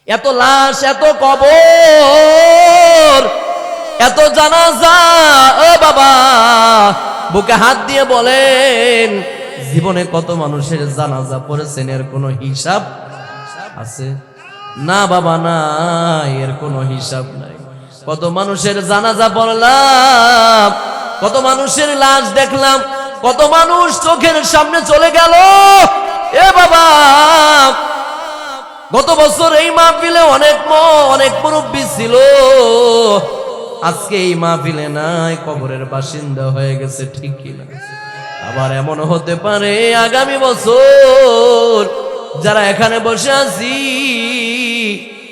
এত লাশ, এত কবর, এত জানাজা। ও বাবা, বুকে হাত দিয়ে বলেন, জীবনে কত মানুষের জানাজা পড়েছেন এর কোনো হিসাব আছে? না বাবা, না, এর কোনো হিসাব নাই। কত মানুষের জানাজা পড়লাম, কত মানুষের লাশ দেখলাম, কত মানুষ চোখের সামনে চলে গেল। এ বাবা, গত বছর এই মাহফিলে অনেক মুরব্বী ছিল, আজকে এই মাহফিলে নাই, কবরের বাসিন্দা হয়ে গেছে, ঠিক কিনা? আবার এমন হতে পারে আগামী বছর যারা এখানে বসে আছি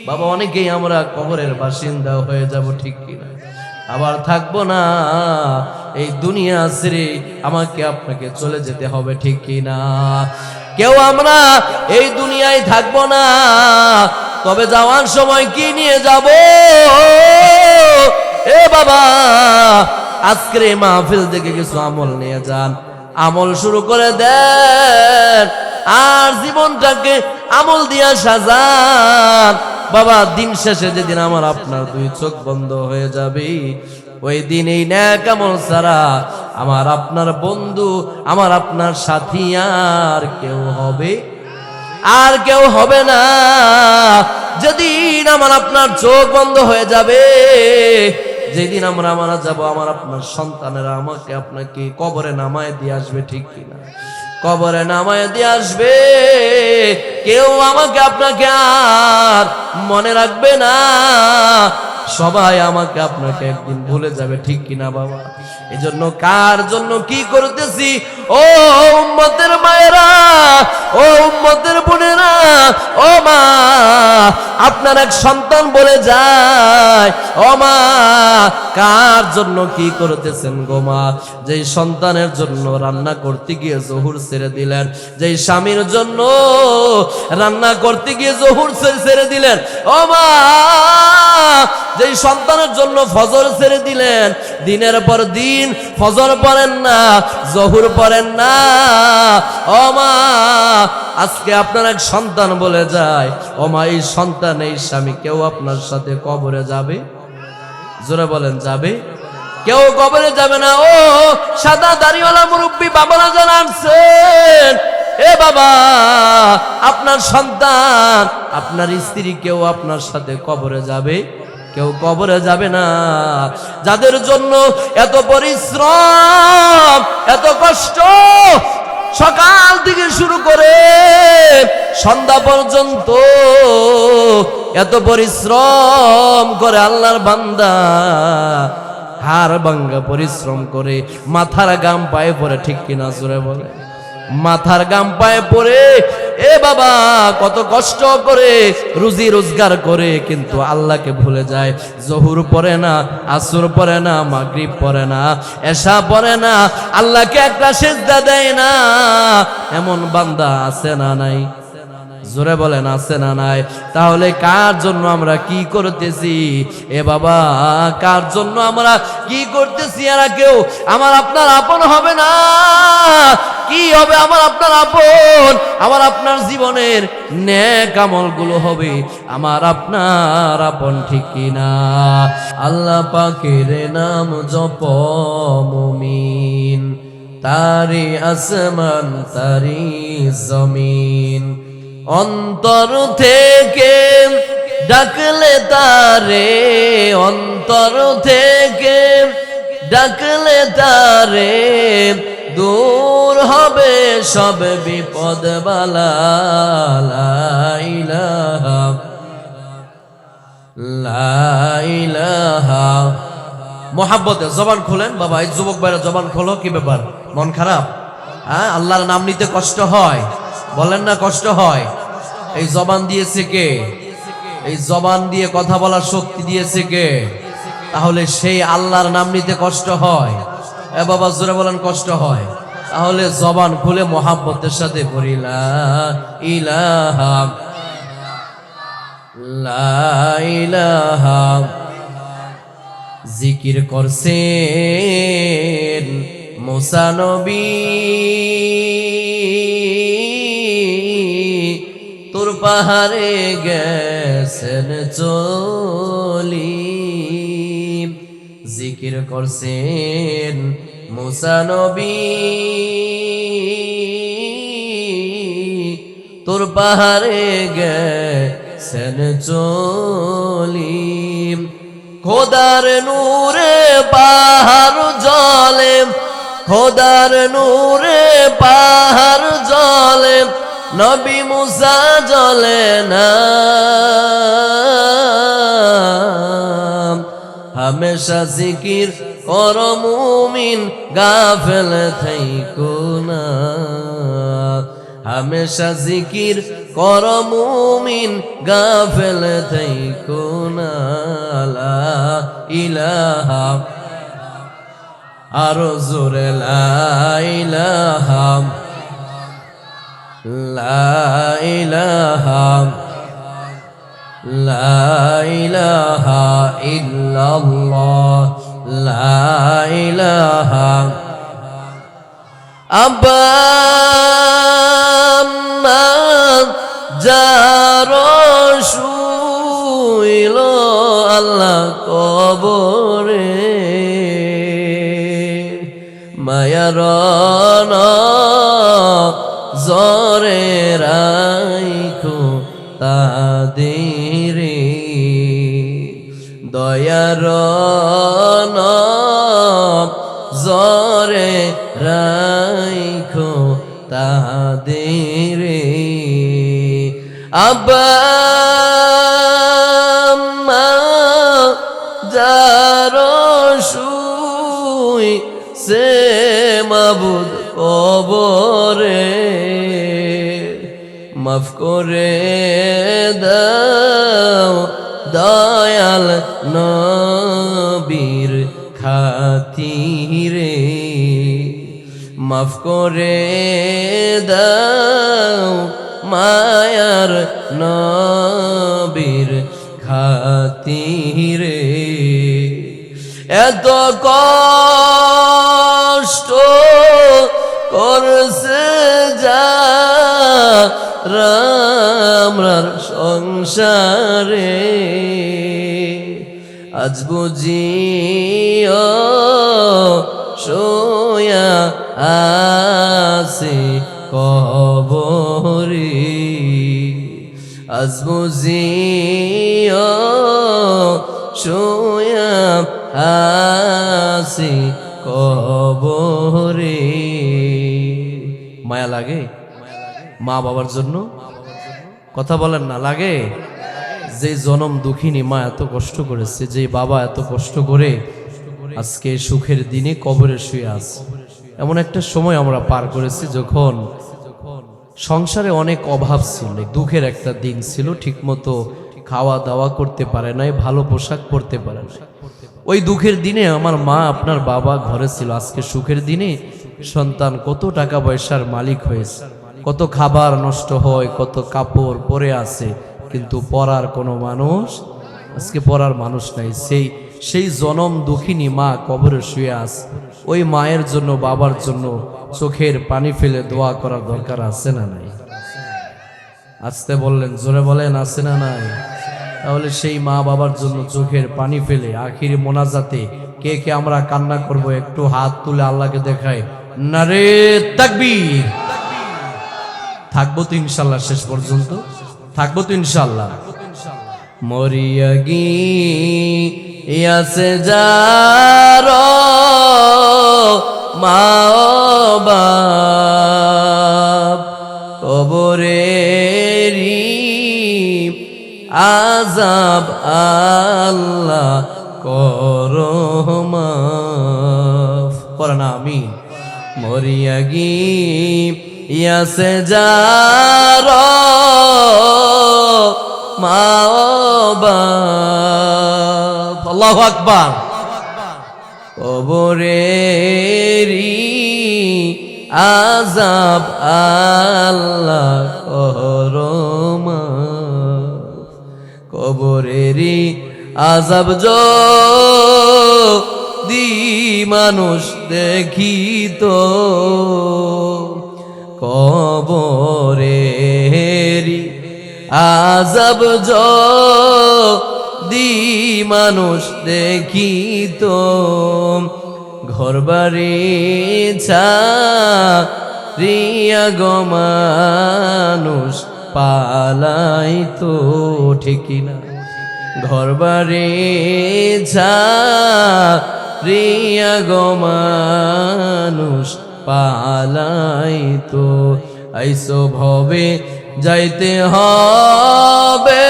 বাবা, অনেকেই আমরা কবরের বাসিন্দা হয়ে যাব, ঠিক কিনা? আবার থাকবো না, এই দুনিয়া ছেড়ে আমাকে আপনাকে চলে যেতে হবে, ঠিক কিনা? কেউ আমরা এই দুনিয়ায় থাকবো না, তবে যাওয়ার সময় কি নিয়ে যাব? এ বাবা, আজকের এই মাহফিল থেকে কিছু আমল নিয়ে যান, আমল শুরু করে দেন, আর জীবনটাকে আমল দিয়া সাজান। বাবা, দিন শেষে যেদিন আমার আপনার দুই চোখ বন্ধ হয়ে যাবে, ওই দিন এই নেক আমল ছাড়া আমার আপনার বন্ধু, আমার আপনার সাথী আর কেউ হবে? আর কেউ হবে না। যেদিন আমার আপনার চোখ বন্ধ হয়ে যাবে, যেদিন আমরা মারা যাব, আমার আপনার সন্তানেরা আমাকে আপনাকে কবরে নামায় দিয়ে আসবে, ঠিক কিনা? কবরে নামায় দিয়ে আসবে, কেউ আমাকে আপনাকে আর মনে রাখবে না, সবাই আমাকে আপনাকে একদিন ভুলে যাবে, ঠিক কিনা বাবা? এজন্য কার জন্য কি করতেছি, ও উম্মতের মায়েরা, ও উম্মতের বোনেরা, ও মা, আপনার এক সন্তান বলে যায়, ও মা, কার জন্য কি করতেছেন গো মা? যেই সন্তানের জন্য রান্না করতে গিয়ে জহুর ছেড়ে দিলেন, যেই স্বামীর জন্য রান্না করতে গিয়ে জহুর ছেড়ে দিলেন, ও মা, যেই সন্তানের জন্য ফজর ছেড়ে দিলেন, দিনের পর দিন ফজর পড়েন না, জহুর পড়েন না, ও মা, আজকে আপনার এক সন্তান বলে যায়, ও মা, এই সন্তান, এই স্বামী কেউ আপনার সাথে কবরে যাবে? জোরে বলেন, যাবে? কেউ কবরে যাবে না। ও সাদা দাড়িওয়ালা মুরব্বী বাবারা জানাচ্ছেন, এ বাবা, আপনার সন্তান, আপনার স্ত্রী কেউ আপনার সাথে কবরে যাবে? কেউ কবরে যাবে না। যাদের জন্য এত পরিশ্রম, এত কষ্ট, সকাল থেকে শুরু করে সন্ধ্যা পর্যন্ত এত পরিশ্রম করে আল্লাহর বান্দা, হাড় ভাঙ্গা পরিশ্রম করে, মাথার গাম পায়ে পড়ে, ঠিক কিনা? জোরে বলে, মাথার গাম পায়ে পড়ে, এ বাবা, কত কষ্ট করে রুজি রোজগার করে, কিন্তু আল্লাহকে ভুলে যায়। জহুর পড়ে না, আসর পড়ে না, মাগরিব পড়ে না, এশা পড়ে না, আল্লাহকে একটা সিজদা দেয় না। এমন বান্দা আছে না নাই? জোরে বলেন, আছে না নাই? তাহলে কার জন্য আমরা কি করতেছি? এ বাবা, কার জন্য আমরা কি করতেছি? এরা কেউ আমার আপনার আপন হবে না। কি হবে আমার আপনার আপন? আমার আপনার জীবনের নেক আমলগুলো হবে আমার আপনার আপন, ঠিক কিনা? আল্লাহ পাকের নাম জপ মুমিন, তারি আসমান তারি জমিন, অন্তর থেকে ডাকলে তারে, অন্তর থেকে ডাকলে তারে, দূর হবে সব বিপদ বালা। লা ইলাহা লা ইলাহা। মোহাব্বতে জবান খোলেন বাবা, এই যুবক ভাইরা জবান খোলো। কি ব্যাপার, মন খারাপ? হ্যাঁ, আল্লাহর নাম নিতে কষ্ট হয়, বলেন না কষ্ট হয়? এই জবান দিয়েছে কে? এই জবান দিয়ে কথা বলার শক্তি দিয়েছে কে? তাহলে সেই আল্লাহর নাম নিতে কষ্ট হয়। এ বাবা, জোরে বলেন, কষ্ট হয়। তাহলে জবান খুলে মোহাব্বতের সাথে পড়ি, লা ইলাহা লা ইলাহা। জিকির করছেন মুসা নবী, তোর পাহাড়ে গেছেন চলি, জিকির করছেন মুসা নবী। তোর পাহাড়ে গেছেন চলি, খোদার নূরে পাহাড় জলে, খোদার নূরে পাহাড় জলে, নবী মুসা জলে না। হামেশা জিকির কর মুমিন, গাফেল থাইকো না। হামেশা জিকির কর মুমিন, গাফেল থাইকো না। লা ইলাহা, আরো জোরে লা ইলাহা, লা ইলাহা, লা ইলাহা ইল্লাল্লাহ, লা ইলাহা। আব্বা আম্মা যারা শুইল আল্লাহ কবরে, মায়ার জরে রাইখো তাদের, দয়ার জরে রাইখো তাদের। আব্বা আম্মা যারা শুই সে মাবুদ কবরে, মাফ করে দাও দয়াল নবীর খাতিরে, মাফ করে দাও মায়ার নবীর খাতিরে। এত কষ্ট করছে যা রামরার সংসারে, আজ বুঝিও সোয়া আছে কবরে, আজ বুঝিও সোয়া আছে কবরে। মায়া লাগে মা বাবার জন্য? কথা বলেন না, লাগে? যে জনম দুঃখিনী মা এত কষ্ট করেছে, যে বাবা এত কষ্ট করে আজকে সুখের দিনে কবরে শুয়ে আছে। এমন একটা সময় আমরা পার করেছি যখন সংসারে অনেক অভাব ছিল, দুঃখের একটা দিন ছিল, ঠিকমতো খাওয়া দাওয়া করতে পারে নাই, ভালো পোশাক পরতে পারে না। ওই দুঃখের দিনে আমার মা আপনার বাবা ঘরে ছিল। আজকে সুখের দিনে সন্তান কত টাকা পয়সার মালিক হয়েছে, কত খাবার নষ্ট হয়, কত কাপড় পরে আছে, কিন্তু পরার কোনো মানুষ, আজকে পরার মানুষ নাই। সেই জনম দুঃখিনী মা কবরে শুয়ে আছে। ওই মায়ের জন্য বাবার জন্য চোখের পানি ফেলে দোয়া করার দরকার আছে না নাই? আসতে বললেন, জোরে বলেন, আছে না নাই? তাহলে সেই মা বাবার জন্য চোখের পানি ফেলে আখিরি মোনাজাতে কে কে আমরা কান্না করব, একটু হাত তুলে আল্লাহকে দেখায় নারে তাকবীর। থাকবো তো ইনশাল্লাহ, শেষ পর্যন্ত থাকবো তো ইনশাল্লাহ। মরিয়া গিয়াছে যার মা বাপ, কবরেরি আযাব আল্লাহ করো মাফ। পড়া না আমি। মরিয়া গিয়াছে যার মা বাপ, আল্লাহু আকবার, কবরেরি আযাব আল্লাহ করো মাফ। কবরেরি আযাব যদি মানুষ দেখিত, কবরেরি আজব যদি মানুষ দেখিত ঘরবাড়ি ছাড়িয়া গো মানুষ পালাইতো, ঠিক না? ঘরবাড়ি ছাড়িয়া গো মানুষ পালাইতো। আইসো ভবে যাইতে হবে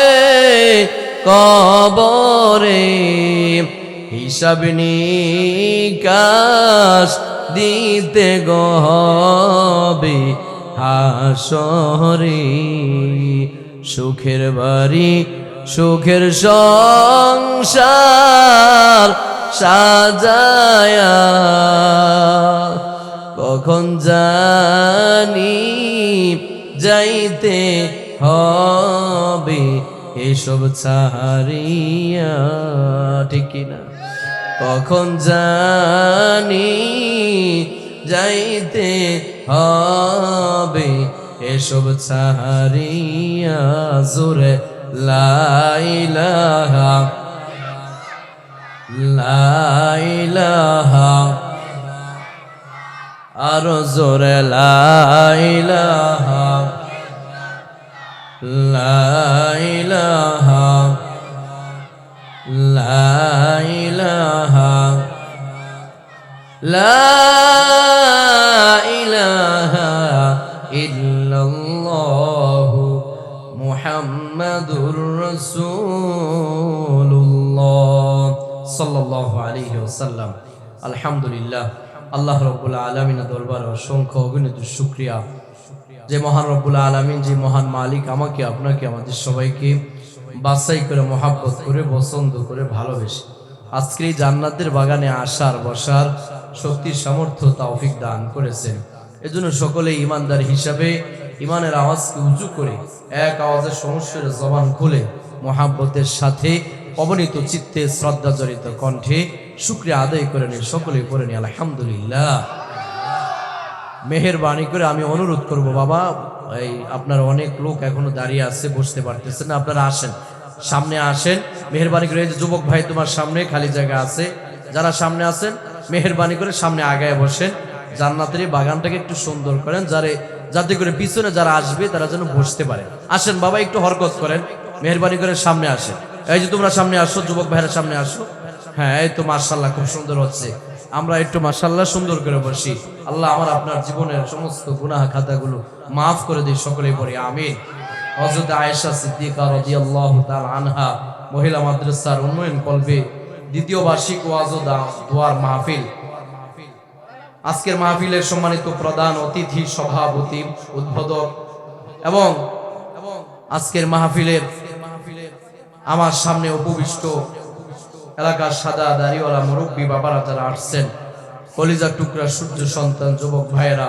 কবরে, হিসাব নিকাশ দিতে গো হবে হাসরে। সুখের বাড়ি সুখের সংসার সাজায়া কখন জানি যাইতে হবে এসব ছাড়িয়া, ঠিক না? কখন জানি যাইতে হবে এসব ছাড়িয়া। জোরে লা ইলাহা লা ইলাহা, আরো জোরে লা ইলাহা লা ইলাহা লা ইলাহা লা ইলাহা ইল্লাল্লাহু মুহাম্মাদুর রাসূলুল্লাহ সাল্লাল্লাহু আলাইহি ওয়াসাল্লাম। আলহামদুলিল্লাহ, আল্লাহ রাব্বুল আলামিনের দরবারে অসংখ্য অগণিত শুকরিয়া যে মহান রব্বুল আলামিন, যে মহান মালিক আমাকে আপনাকে আমাদের সবাইকে বাছাই করে মহাব্বত করে পছন্দ করে ভালোবেসে আজকের এই জান্নাতের বাগানে আসার বসার শক্তি সামর্থ্য তৌফিক দান করেছেন। এজন্য সকলে ইমানদার হিসাবে ইমানের আওয়াজকে উঁচু করে এক আওয়াজে সমস্যার জবান খুলে মহাব্বতের সাথে অবনীত চিত্তে শ্রদ্ধা জড়িত কণ্ঠে শুকরিয়া আদায় করে নিয়ে সকলে পড়ে নিয়ে আলহামদুলিল্লাহ। মেহেরবানি করে আমি অনুরোধ করব, বাবা এই আপনার অনেক লোক এখনো দাঁড়িয়ে আছে, বসতে পারতেছেন না, আপনারা আসেন, সামনে আসেন। মেহেরবানি করে এই যে যুবক ভাই তোমার সামনে খালি জায়গা আছে, যারা সামনে আছেন মেহেরবানি করে সামনে আগায় বসেন। জান্নাতের এই বাগানটাকে একটু সুন্দর করেন, যাতে করে পিছনে যারা আসবে তারা যেন বসতে পারে। আসেন বাবা, একটু হরকত করেন, মেহেরবানি করে সামনে আসেন। এই যে তোমরা সামনে আসো, যুবক ভাইরা সামনে আসো। হ্যাঁ, এই তো মাশাআল্লাহ, খুব সুন্দর হচ্ছে। আমরা একটু মাশাআল্লাহ সুন্দর করে বসি। আল্লাহ আমার আপনার জীবনের সমস্ত গুনাহ খাতাগুলো মাফ করে দিই, সকলেই পড়ি আমিন। হযরত আয়েশা সিদ্দিকা রাদিয়াল্লাহু তাআলা আনহা মহিলা মাদ্রাসার উন্নয়ন কল্পে দ্বিতীয় বার্ষিক ওয়াজ ও দোয়ার মাহফিল। আজকের মাহফিলের সম্মানিত প্রধান অতিথি, সভাপতি, উদ্বোধক এবং আজকের মাহফিলের আমার সামনে উপবিষ্ট এলাকার সাদা দাড়িওয়ালা মুরব্বী বাবারা যারা আসছেন, কলিজার টুকরা সূর্য সন্তান যুবক ভাইয়েরা,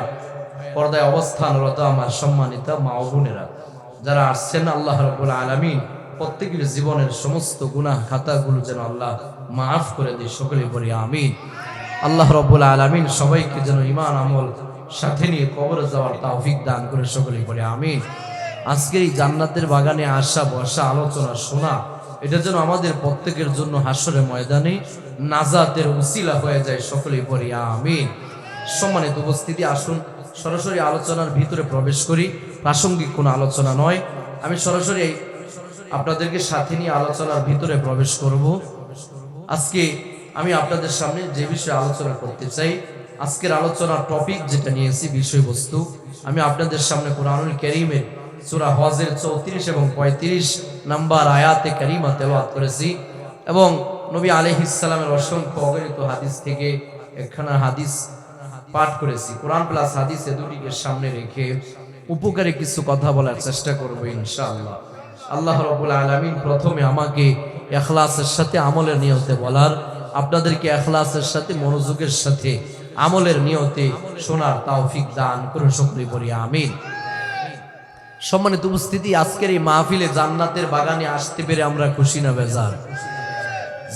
পর্দায় অবস্থানরত আমার সম্মানিত মা ও বোনেরা যারা আসছেন, আল্লাহ রাব্বুল আলামিন প্রত্যেকের জীবনের সমস্ত গুনাহ খাতাগুলো যেন আল্লাহ মাফ করে দেয়, সকলে বলি আমিন। আল্লাহ রাব্বুল আলামিন সবাইকে যেন ঈমান আমল সাথে নিয়ে কবরে যাওয়ার তৌফিক দান করে, সকলে বলি আমিন। আজকে এই জান্নাতের বাগানে আসা, বসা, আলোচনা শোনা, এটা যেন আমাদের প্রত্যেকের জন্য হাসরের ময়দানে নাজাতের উসিলা হয়ে যায়, সকলেই পড়ি আমিন। সম্মানিত উপস্থিতি, আসুন সরাসরি আলোচনার ভিতরে প্রবেশ করি। প্রাসঙ্গিক কোনো আলোচনা নয়, আমি সরাসরি আপনাদেরকে সাথে নিয়ে আলোচনার ভিতরে প্রবেশ করব। আজকে আমি আপনাদের সামনে যে বিষয়ে আলোচনা করতে চাই, আজকের আলোচনার টপিক যেটা নিয়েছি, বিষয়বস্তু আমি আপনাদের সামনে কোরআনুল কারীমের সূরা হজের 34 এবং 35 নাম্বার আয়াতে কারিমা তেলাওয়াত করেছি এবং নবী আলাইহিস সালামের অসংখ্য অগণিত হাদিস থেকে একখানা হাদিস পাঠ করেছি। কোরআন প্লাস হাদিস এ দুটিকে সামনে রেখে উপকারী কিছু কথা বলার চেষ্টা করব ইনশাআল্লাহ। আল্লাহ রাব্বুল আলামিন প্রথমে আমাকে ইখলাসের সাথে আমলের নিয়তে বলার, আপনাদেরকে ইখলাসের সাথে মনোযোগের সাথে আমলের নিয়তে শোনার তৌফিক দান করুন, সকলেই বলি আমিন। সম্মানিত উপস্থিতি, আজকের এই মাহফিলে জান্নাতের বাগানে আসতে পেরে আমরা খুশি না বেজার?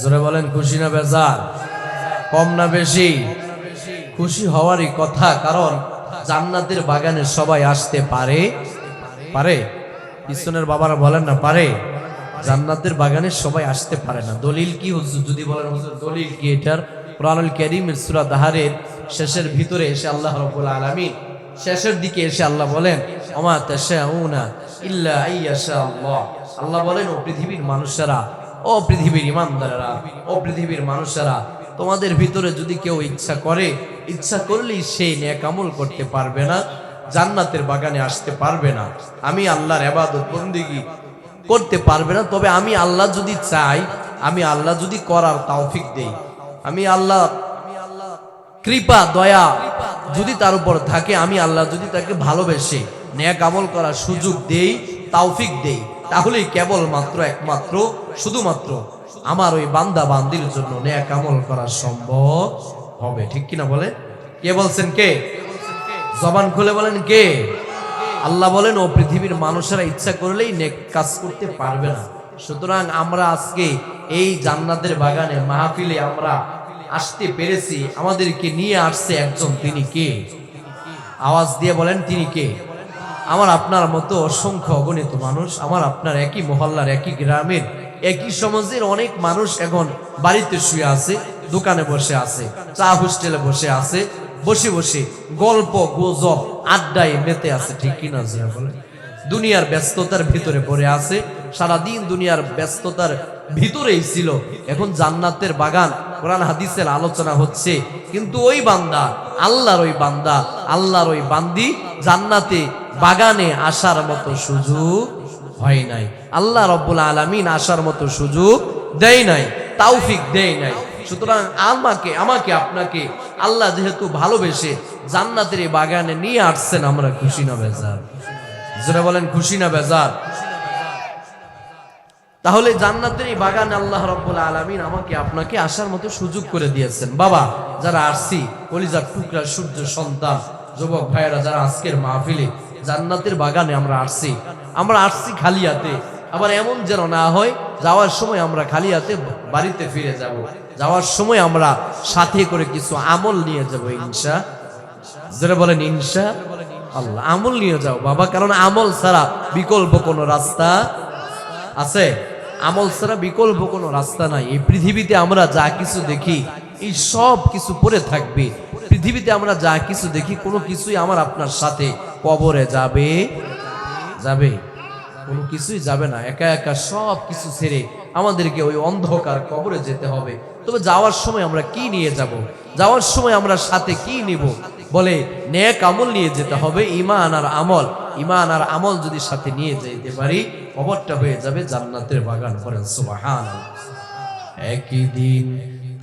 জোরে বলেন, খুশি না বেজার? কম না বেশি? খুশি হওয়ারই কথা, কারণ জান্নাতের বাগানে সবাই আসতে পারে? পিছনের বাবারা বলেন না পারে? জান্নাতের বাগানে সবাই আসতে পারে না। দলিল কি হুজুর? যদি বলেন হুজুর দলিল কি এটার, কোরআনুল কারীমের সূরা দাহারের শেষের ভিতরে এসে আল্লাহ রাব্বুল আলামিন শেষের দিকে এসে আল্লাহ বলেন ওমা তাশাউনা ইল্লা আইয়াশা আল্লাহ। আল্লাহ বলেন ও পৃথিবীর মানুষেরা, ও পৃথিবীর ইমানদারেরা, ও পৃথিবীর মানুষেরা, তোমাদের ভিতরে যদি কেউ ইচ্ছা করে, ইচ্ছা করলেই সেই নেক আমল করতে পারবে না, জান্নাতের বাগানে আসতে পারবে না, আমি আল্লাহর ইবাদত বন্দেগী করতে পারবে না। তবে আমি আল্লাহ যদি চাই, আমি আল্লাহ যদি করার তৌফিক দেই, আমি আল্লাহ কৃপা দয়া যদি তার উপর থাকে, আমি আল্লাহ যদি তাকে ভালোবেসে নেক আমল করার সুযোগ দেই, তৌফিক দেই, তাহলেই কেবলমাত্র একমাত্র শুধুমাত্র আমার ওই বান্দা বান্দির জন্য নেক আমল করা সম্ভব হবে। ঠিক কিনা বলে? কে বলছেন? কে? জবান খুলে বলেন কে? আল্লাহ বলেন ও পৃথিবীর মানুষেরা ইচ্ছা করলেই নেক কাজ করতে পারবে না। সুতরাং আমরা আজকে এই জান্নাতের বাগানে মাহফিলে আমরা আসতে পেরেছি, আমাদেরকে নিয়ে আসছে একজন, তিনি কে? আওয়াজ দিয়ে বলেন তিনি কে? আমার আপনার মতো অসংখ্য অগণিত মানুষ, আমার আপনার একই মহল্লার, একই গ্রামের, একই সমাজের অনেক মানুষ এখন বাড়িতে শুয়ে আছে, দোকানে বসে আছে, চা হোস্টেলে বসে আছে, বসে বসে গল্প গুজব আড্ডায় মেতে আছে। ঠিক কিনা বলেন? দুনিয়ার ব্যস্ততার ভিতরে পড়ে আছে, সারাদিন দুনিয়ার ব্যস্ততার ভিতরেই ছিল। এখন জান্নাতের বাগান, কোরআন হাদিসের আলোচনা হচ্ছে, কিন্তু ওই বান্দা, আল্লাহর ওই বান্দা, আল্লাহর ওই বান্দি জান্নাতে বাগানে আসার মতো সুযোগ হয় নাই। আল্লাহ রাব্বুল আলামিন আসার মতো সুযোগ দেয় নাই, তৌফিক দেয় নাই। সুতরাং আমাকে আপনাকে আল্লাহ যেহেতু ভালোবেসে জান্নাতের এই বাগানে নিয়ে আসছেন, আমরা খুশি না বেজার? যারা বলেন খুশি না বেজার? তাহলে জান্নাতের এই বাগানে আল্লাহ রাব্বুল আলামিন আমাকে আপনাকে আসার মতো সুযোগ করে দিয়েছেন। বাবা যারা আসছি, কলিজার টুকরা সূর্য সন্তান যুবক ভাইয়েরা যারা আজকের মাহফিলে জান্নাতের বাগানে আমরা আসছি খালি হাতে। আবার এমন যেন না হয় যাওয়ার সময় আমরা খালি হাতে বাড়িতে ফিরে যাব। যাওয়ার সময় আমরা সাথে করে কিছু আমল নিয়ে যাব ইনশা। যারা বলেন ইনশা আল্লাহ, আমল নিয়ে যাও বাবা, কারণ আমল ছাড়া বিকল্প কোনো রাস্তা আছে? আমল ছাড়া বিকল্প কোনো রাস্তা নাই। এই পৃথিবীতে আমরা যা কিছু দেখি, এই সব কিছু পড়ে থাকবে। পৃথিবীতে আমরা যা কিছু দেখি, কোনো কিছুই আমার আপনার সাথে কবরে যাবে কোনো কিছুই যাবে না। একা একা সব কিছু ছেড়ে আমাদেরকে ওই অন্ধকার কবরে যেতে হবে। তবে যাওয়ার সময় আমরা কি নিয়ে যাব? যাওয়ার সময় আমরা সাথে কি নিব? বলে নেক আমল নিয়ে যেতে হবে, ঈমান আর আমল। ঈমান আর আমল যদি সাথে নিয়ে যেতে পারি, কবরটা হয়ে যাবে জান্নাতের বাগান। করেন সুবহানাল্লাহ। একদিন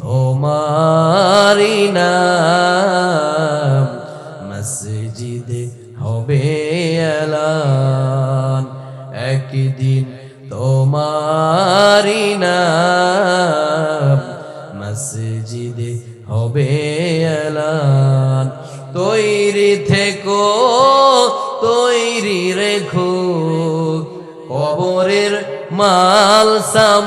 তোমারি নাম মসজিদে হবে এলান, একদিন তোমারি নাম মসজিদে হবে এলান। তৈরি থেকো, তৈরি রেখো কবরের মাল সামান,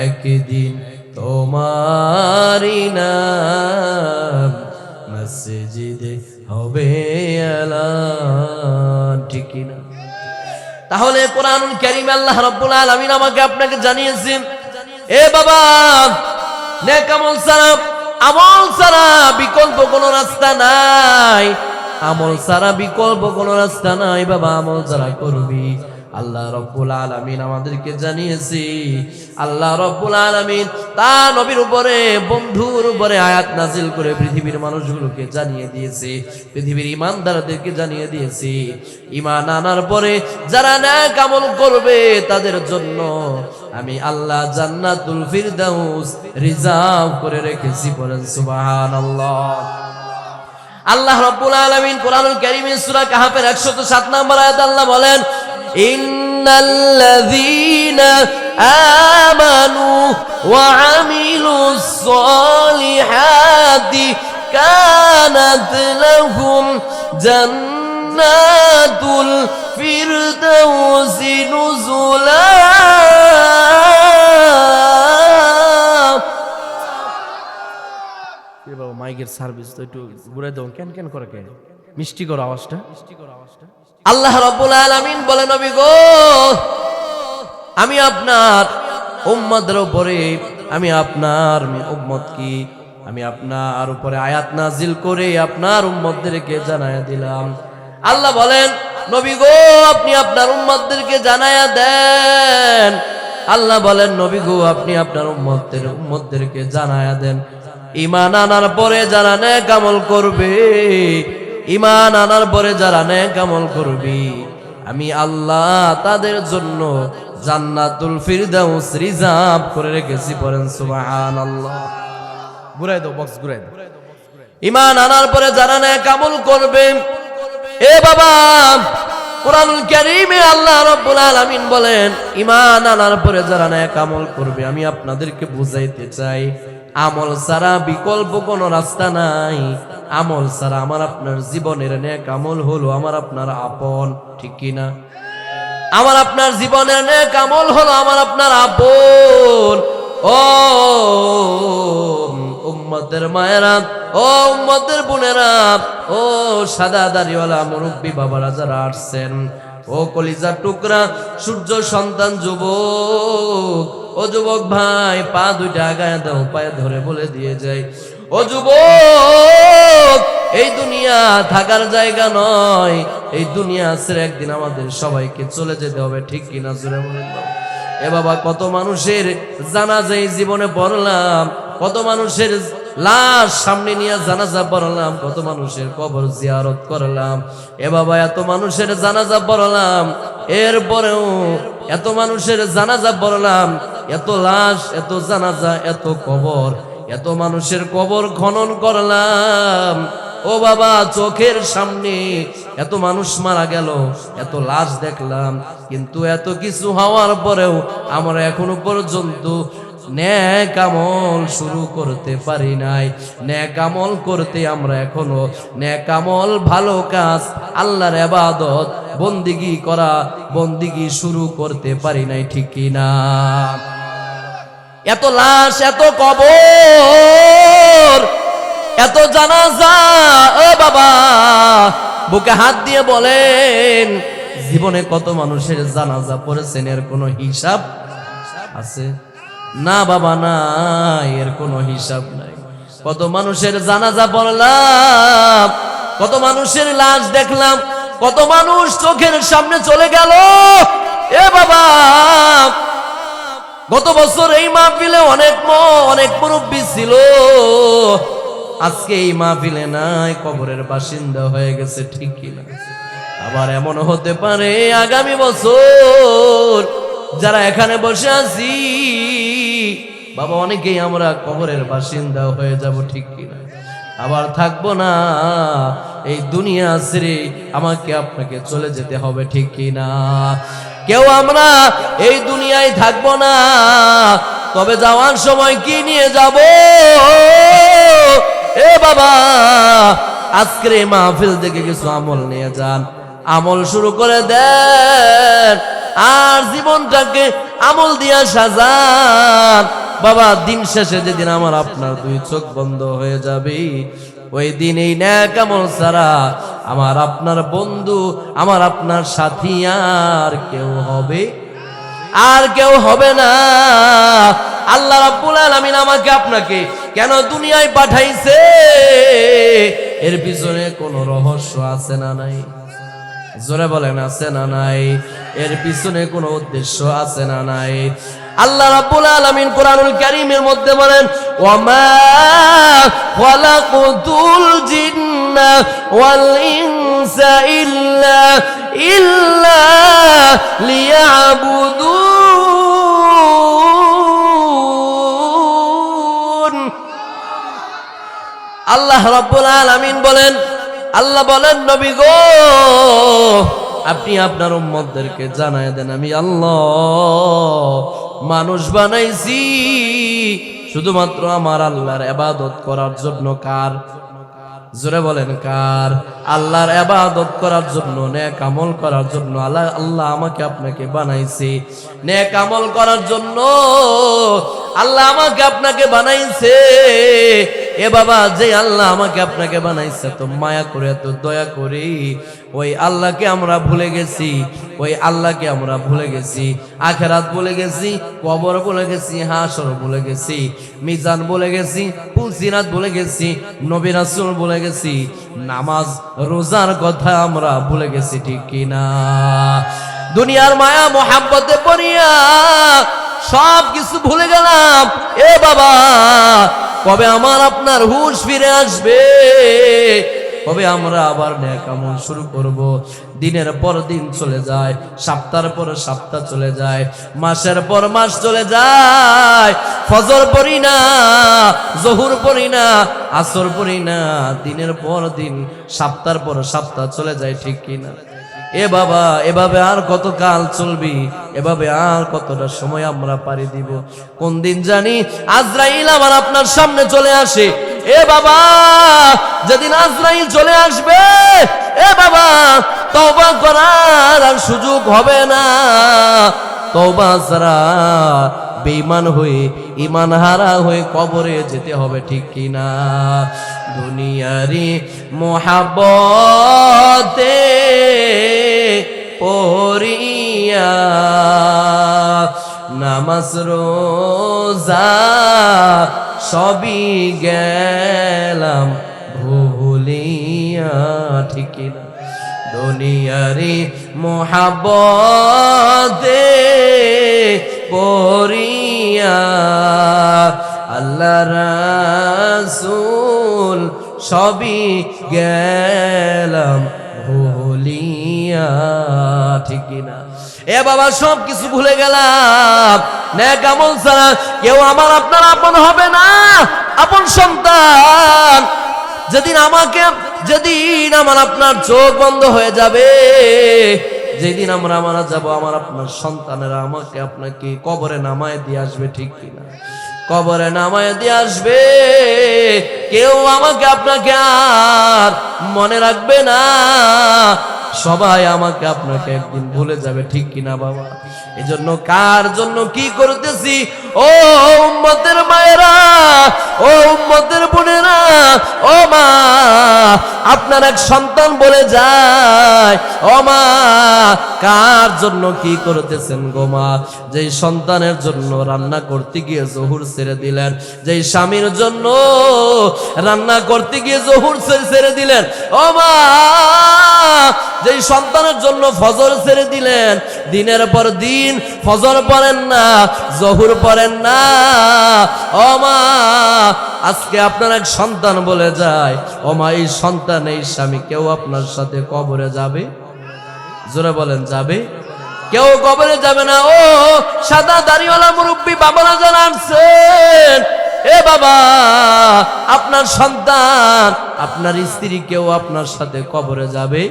একদিন তোমারি নাম মসজিদে হবে এলান। ঠিক না? তাহলে কোরআনুল কারীমে আল্লাহ রাব্বুল আলামিন আমাকে আপনাকে জানিয়েছেন, এ বাবা নেক আমল ছাড়া বিকল্প কোনো রাস্তা নাই। আমল ছাড়া বিকল্প কোনো রাস্তা নাই বাবা, আমল ছাড়া করবি। আল্লাহ রাব্বুল আলামিন আমাদেরকে জানিয়েছে, আল্লাহ রাব্বুল আলামিন তার নবীর উপরে, বন্ধুর উপরে আয়াত নাজিল করে পৃথিবীর মানুষগুলোকে জানিয়ে দিয়েছে, পৃথিবীর ঈমানদারদেরকে জানিয়ে দিয়েছে, ঈমান আনার পরে যারা নেক আমল করবে তাদের জন্য আমি আল্লাহ জান্নাতুল ফিরদাউস রিজার্ভ করে রেখেছি। বলেন সুবহানাল্লাহ। আল্লাহ রাব্বুল আলামিন কোরআনুল কারীমের সূরা কাহফের 107 নম্বর আয়াতে আল্লাহ বলেন, ইন্নাল্লাযীনা আমানু ওয়া আমিলুস সলিহাতি কানাত লাহুম জান্নাতুল ফিরদাউসি নুজুলা। মাইকের সার্ভিস তো একটু ঘুরে দাও, কেন করে কেন মিষ্টি করো আওয়াজটা। আল্লাহ রাব্বুল আলামিন বলে, নবী গো, আমি আপনার উম্মতের উপরে, আমি আপনার উম্মত কি আমি আপনার উপরে আয়াত নাজিল করে আপনার উম্মতদেরকে জানায়া দিলাম। আল্লাহ বলেন, নবী গো, আপনি আপনার উম্মতদেরকে জানায়া দেন। আল্লাহ বলেন, নবী গো, আপনি আপনার উম্মতদেরকে জানায়া দেন, ঈমান আনার পরে যারা নেক আমল করবে, ঈমান আনার পরে যারা নেক আমল করবে, আমি আল্লাহ তাদের জন্য জান্নাতুল ফিরদাউস রিজার্ভ করে রেখেছি। পড়েন সুবহানাল্লাহ। ঘুরাই দাও, বক্স ঘুরাই দাও। ঈমান আনার পরে যারা নেক আমল করবে, এ বাবা, কুরআনুল কারীমে আল্লাহ রাব্বুল আলামিন বলেন, ঈমান আনার পরে যারা নেক আমল করবে, আমি আপনাদেরকে বুঝাইতে চাই, আমল ছাড়া বিকল্প কোনো রাস্তা নাই। আমল ছাড়া আমার আপনার জীবনের নেক আমল হলো আমার আপনার আপন, ঠিক কি না? আমার আপনার জীবনের নেক আমল হলো আমার আপনার আপন। ও উম্মতের মায়েরা, ও উম্মতের বোনেরা, ও সাদা দাড়িওয়ালা মুরব্বী বাবারা যারা আসছেন, ও কলিজার টুকরা সূর্য সন্তান যুবক, ও যুবক ভাই, পা দুইটা আগায় দাও, পায়ে ধরে বলে দিয়ে যাই, ও যুবক, এই দুনিয়া থাকার জায়গা নয়। এই দুনিয়া ছেড়ে একদিন আমাদের সবাইকে চলে যেতে হবে, ঠিক কিনা? জোরে বলেন। এ বাবা, কত মানুষের জানাজা এই জীবনে পড়লাম, কত মানুষের লাশ সামনে নিয়ে জানাজা পড়লাম, কত মানুষের কবর জিয়ারত করলাম। এ বাবা, এত মানুষের জানাজা পড়লাম, এরপরেও এত মানুষের জানাজা পড়লাম, এত লাশ, এত জানাজা, এত কবর, এত মানুষের কবর খনন করলাম। ও বাবা, চোখের সামনে এত মানুষ মারা গেল, এত লাশ দেখলাম, কিন্তু এত কিছু হওয়ার পরেও আমরা এখনো পর্যন্ত নেক আমল শুরু করতে পারি নাই। নেক আমল করতে আমরা এখনো নেক আমল, ভালো কাজ, আল্লাহর ইবাদত, বন্দিগি করা, বন্দিগি শুরু করতে পারি নাই, ঠিক কি না? এত লাশ, এত কবর, এত জানাজা। ও বাবা, বুকে হাত দিয়ে বলেন, জীবনে কত মানুষের জানাজা পড়েছেন, এর কোনো হিসাব আছে? না বাবা, না, এর কোনো হিসাব নাই। কত মানুষের জানাজা পড়লাম, কত মানুষের লাশ দেখলাম, কত মানুষ চোখের সামনে চলে গেল। এ বাবা, গত বছর এই মাহফিলে অনেক মুরব্বী ছিল, আজকে এই মাহফিলে নাই, কবরের বাসিন্দা হয়ে গেছে, ঠিক কিনা? আবার এমন হতে পারে আগামী বছর যারা এখানে বসে আছি বাবা, অনেকেই আমরা কবরের বাসিন্দা হয়ে যাব, ঠিক কিনা? আবার থাকবো না, এই দুনিয়া ছেড়ে আমাকে আপনাকে চলে যেতে হবে, ঠিক কিনা? কেউ আমরা এই দুনিয়ায় থাকবো না, তবে যাওয়ার সময় কি নিয়ে যাব? এ বাবা, আজকের এই মাহফিল থেকে কিছু আমল নিয়ে যান, আমল শুরু করে দেন, আর জীবনটাকে আমল দিয়া সাজান। বাবা, দিন শেষে যেদিন আমার আপনার দুই চোখ বন্ধ হয়ে যাবে, ওই দিন এই নেক আমল ছাড়া আমার আপনার বন্ধু, আমার আপনার সাথী আর কেউ হবে? আর কেউ হবে না। আল্লাহ রাব্বুল আলামিন আমাকে আপনাকে কেন দুনিয়ায় পাঠাইছে, এর পিছনে কোনো রহস্য আছে না নাই? জোরে বলেন, আছে না নাই? এর পিছনে কোনো উদ্দেশ্য আছে না নাই? আল্লাহ রাব্বুল আলামিন কুরআনুল কারীমের মধ্যে বলেন, ওয়ামা খালাকুতুল জিন্না ওয়াল ইনসা ইল্লা লিয়াবুদুন। আল্লাহ রাব্বুল আলামিন বলেন, আল্লাহ বলেন, নবী গো, আপনি আপনার উম্মতদেরকে জানায় দেন, আমি আল্লাহ মানুষ বানাইছি শুধুমাত্র আমার আল্লাহর ইবাদত করার জন্য। কার? জোরে বলেন, কার? আল্লাহর ইবাদত করার জন্য, নেক আমল করার জন্য আল্লাহ আমাকে আপনাকে বানাইছে। নেক আমল করার জন্য আল্লাহ আমাকে আপনাকে বানাইছে। এ বাবা, যে আল্লাহ আমাকে আপনাকে বানাইছে তো মায়া করে, এত দয়া করে, ওই আল্লাহকে আমরা ভুলে গেছি। ওই আল্লাহকে আমরা ভুলে গেছি। আখিরাত ভুলে গেছি, কবর ভুলে গেছি, হাসর ভুলে গেছি, মিজান ভুলে গেছি, পুলসিরাত ভুলে গেছি, নবী রাসূল ভুলে গেছি, নামাজ রোজার কথা আমরা ভুলে গেছি, ঠিক কিনা? দুনিয়ার মায়া মোহাব্বতে পড়িয়া সব কিছু ভুলে গেলাম। এ বাবা, কবে আমার আপনার হুঁশ ফিরে আসবে? কবে আমরা আবার নেক আমল শুরু করব? দিনের পর দিন চলে যায়, সপ্তাহের পর সপ্তাহ চলে যায়, মাসের পর মাস চলে যায়, ফজর পড়ি না, জোহর পড়ি না, আসর পড়ি না, দিনের পর দিন, সপ্তাহের পর সপ্তাহ চলে যায়, ঠিক কিনা? এ বাবা, এভাবে আর কত কাল চলবি? এভাবে আর কতটা সময় আমরা পাড়ি দিব? কোন দিন জানি আজরাইল আমার আপনার সামনে চলে আসে। এ বাবা, যেদিন আজরাইল চলে আসবে, এ বাবা, তওবা করার আর সুযোগ হবে না। তওবা ছাড়া বেঈমান হয়ে, ঈমান হারা হয়ে কবরে যেতে হবে, ঠিক কিনা? দুনিয়ারি মোহাব্বতে পড়িয়া নামাজ রোজা সবই গেলাম ভুলিয়া, ঠিক কিনা? দুনিয়ারি মোহাব্বতে পড়িয়া আল্লাহ রাসূল সবই গেলাম ভুলিয়া, ঠিক কিনা? এ বাবা, সব কিছু ভুলে গেলাম। নেক আমল ছাড়া কেউ আমার আপনার আপন হবে না। আপন সন্তান যেদিন আমার আপনার চোখ বন্ধ হয়ে যাবে, যেদিন আমরা মারা যাব, আমার আপনার সন্তানেরা আমাকে আপনাকে কবরে নামায় দিয়ে আসবে, ঠিক কিনা? কবরে নামায় দিয়ে আসবে, কেউ আমাকে আপনাকে আর মনে রাখবে না। সবাই আমাকে আপনাকে একদিন ভুলে যাবে, ঠিক কিনা বাবা? এজন্য কার জন্য কি করতেছি? ও উম্মতের মায়েরা, ও উম্মতের বোনেরা, ও মা, আপনার এক সন্তান বলে যায়, ও মা, কার জন্য কি করতেছেন গো মা? যেই সন্তানের জন্য রান্না করতে গিয়ে জহুর ছেড়ে দিলেন, যেই স্বামীর জন্য রান্না করতে গিয়ে জহুর ছেড়ে দিলেন, ও মা, যেই সন্তানের জন্য ফজর ছেড়ে দিলেন, দিনের পর দিন ফজর পড়েন না, জহুর পড়েন না, ও মা, আজকে আপনার এক সন্তান বলে যায়, ও মা, এই সন্তান, এই স্বামী কেউ আপনার সাথে কবরে যাবে? জোরে বলেন, যাবে? কেউ কবরে যাবে না। ও সাদা দাড়িওয়ালা মুরব্বী বাবারা জানাচ্ছেন, এ বাবা, আপনার সন্তান, আপনার স্ত্রী কেউ আপনার সাথে কবরে যাবে?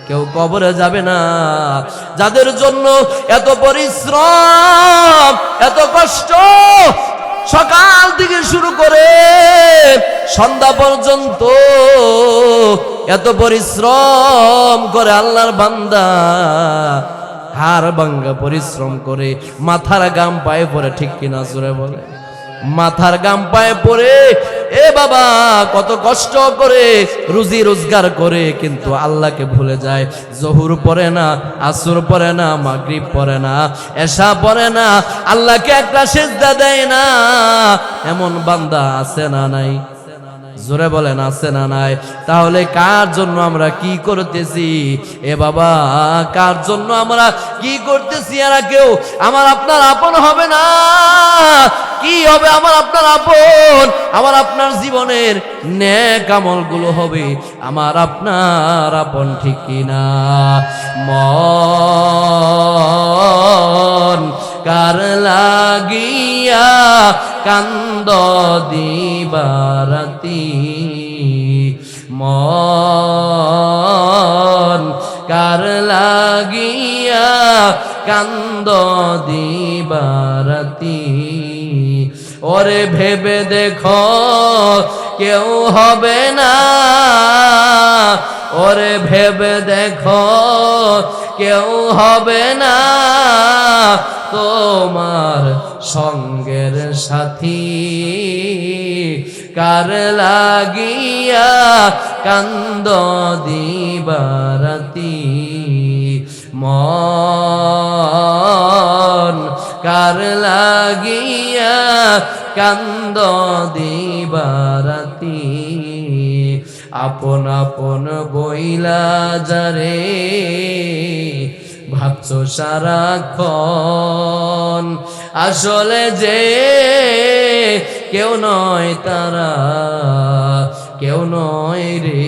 কেউ কবরে যাবে না। যাদের জন্য এত পরিশ্রম, এত কষ্ট, সকাল থেকে শুরু করে সন্ধ্যা পর্যন্ত এত পরিশ্রম করে আল্লাহর বান্দা, হাড় ভাঙ্গা পরিশ্রম করে, মাথার গাম পায়ে পড়ে, ঠিক কিনা? জোরে বলে, মাথার গাম পায়ে পড়ে, এ বাবা, কত কষ্ট করে রুজি রোজগার করে, কিন্তু আল্লাহকে ভুলে যায়। জহুর পড়ে না, আসর পড়ে না, মাগরিব পড়ে না, এশা পড়ে না, আল্লাহকে একটা সিজদা দেয় না। এমন বান্দা আছে না নাই? জোরে বলেন, আছে না নাই? তাহলে কার জন্য আমরা কি করতেছি? এ বাবা, কার জন্য আমরা কি করতেছি? এরা কেউ আমার আপনার আপন হবে না। কি হবে আমার আপনার আপন? আমার আপনার জীবনের নেক আমলগুলো হবে আমার আপনার আপন, ঠিক কিনা? মন কার লাগিয়া কান্দ দিবারাতি, মন কার লাগিয়া কান্দ দিবারাতি, ওরে ভেবে দেখো কেউ হবে না, ওরে ভেবে দেখো কেউ হবে না তোমার সঙ্গের সাথী, কার লাগিয়া কান্দ দিবারাতি মন কার লাগিয়া কান্দ দিবারাতি আপন আপন বইলা যারে ভাবছো সারাক্ষণ আসলে যে কেউ নয় তারা কেউ নয় রে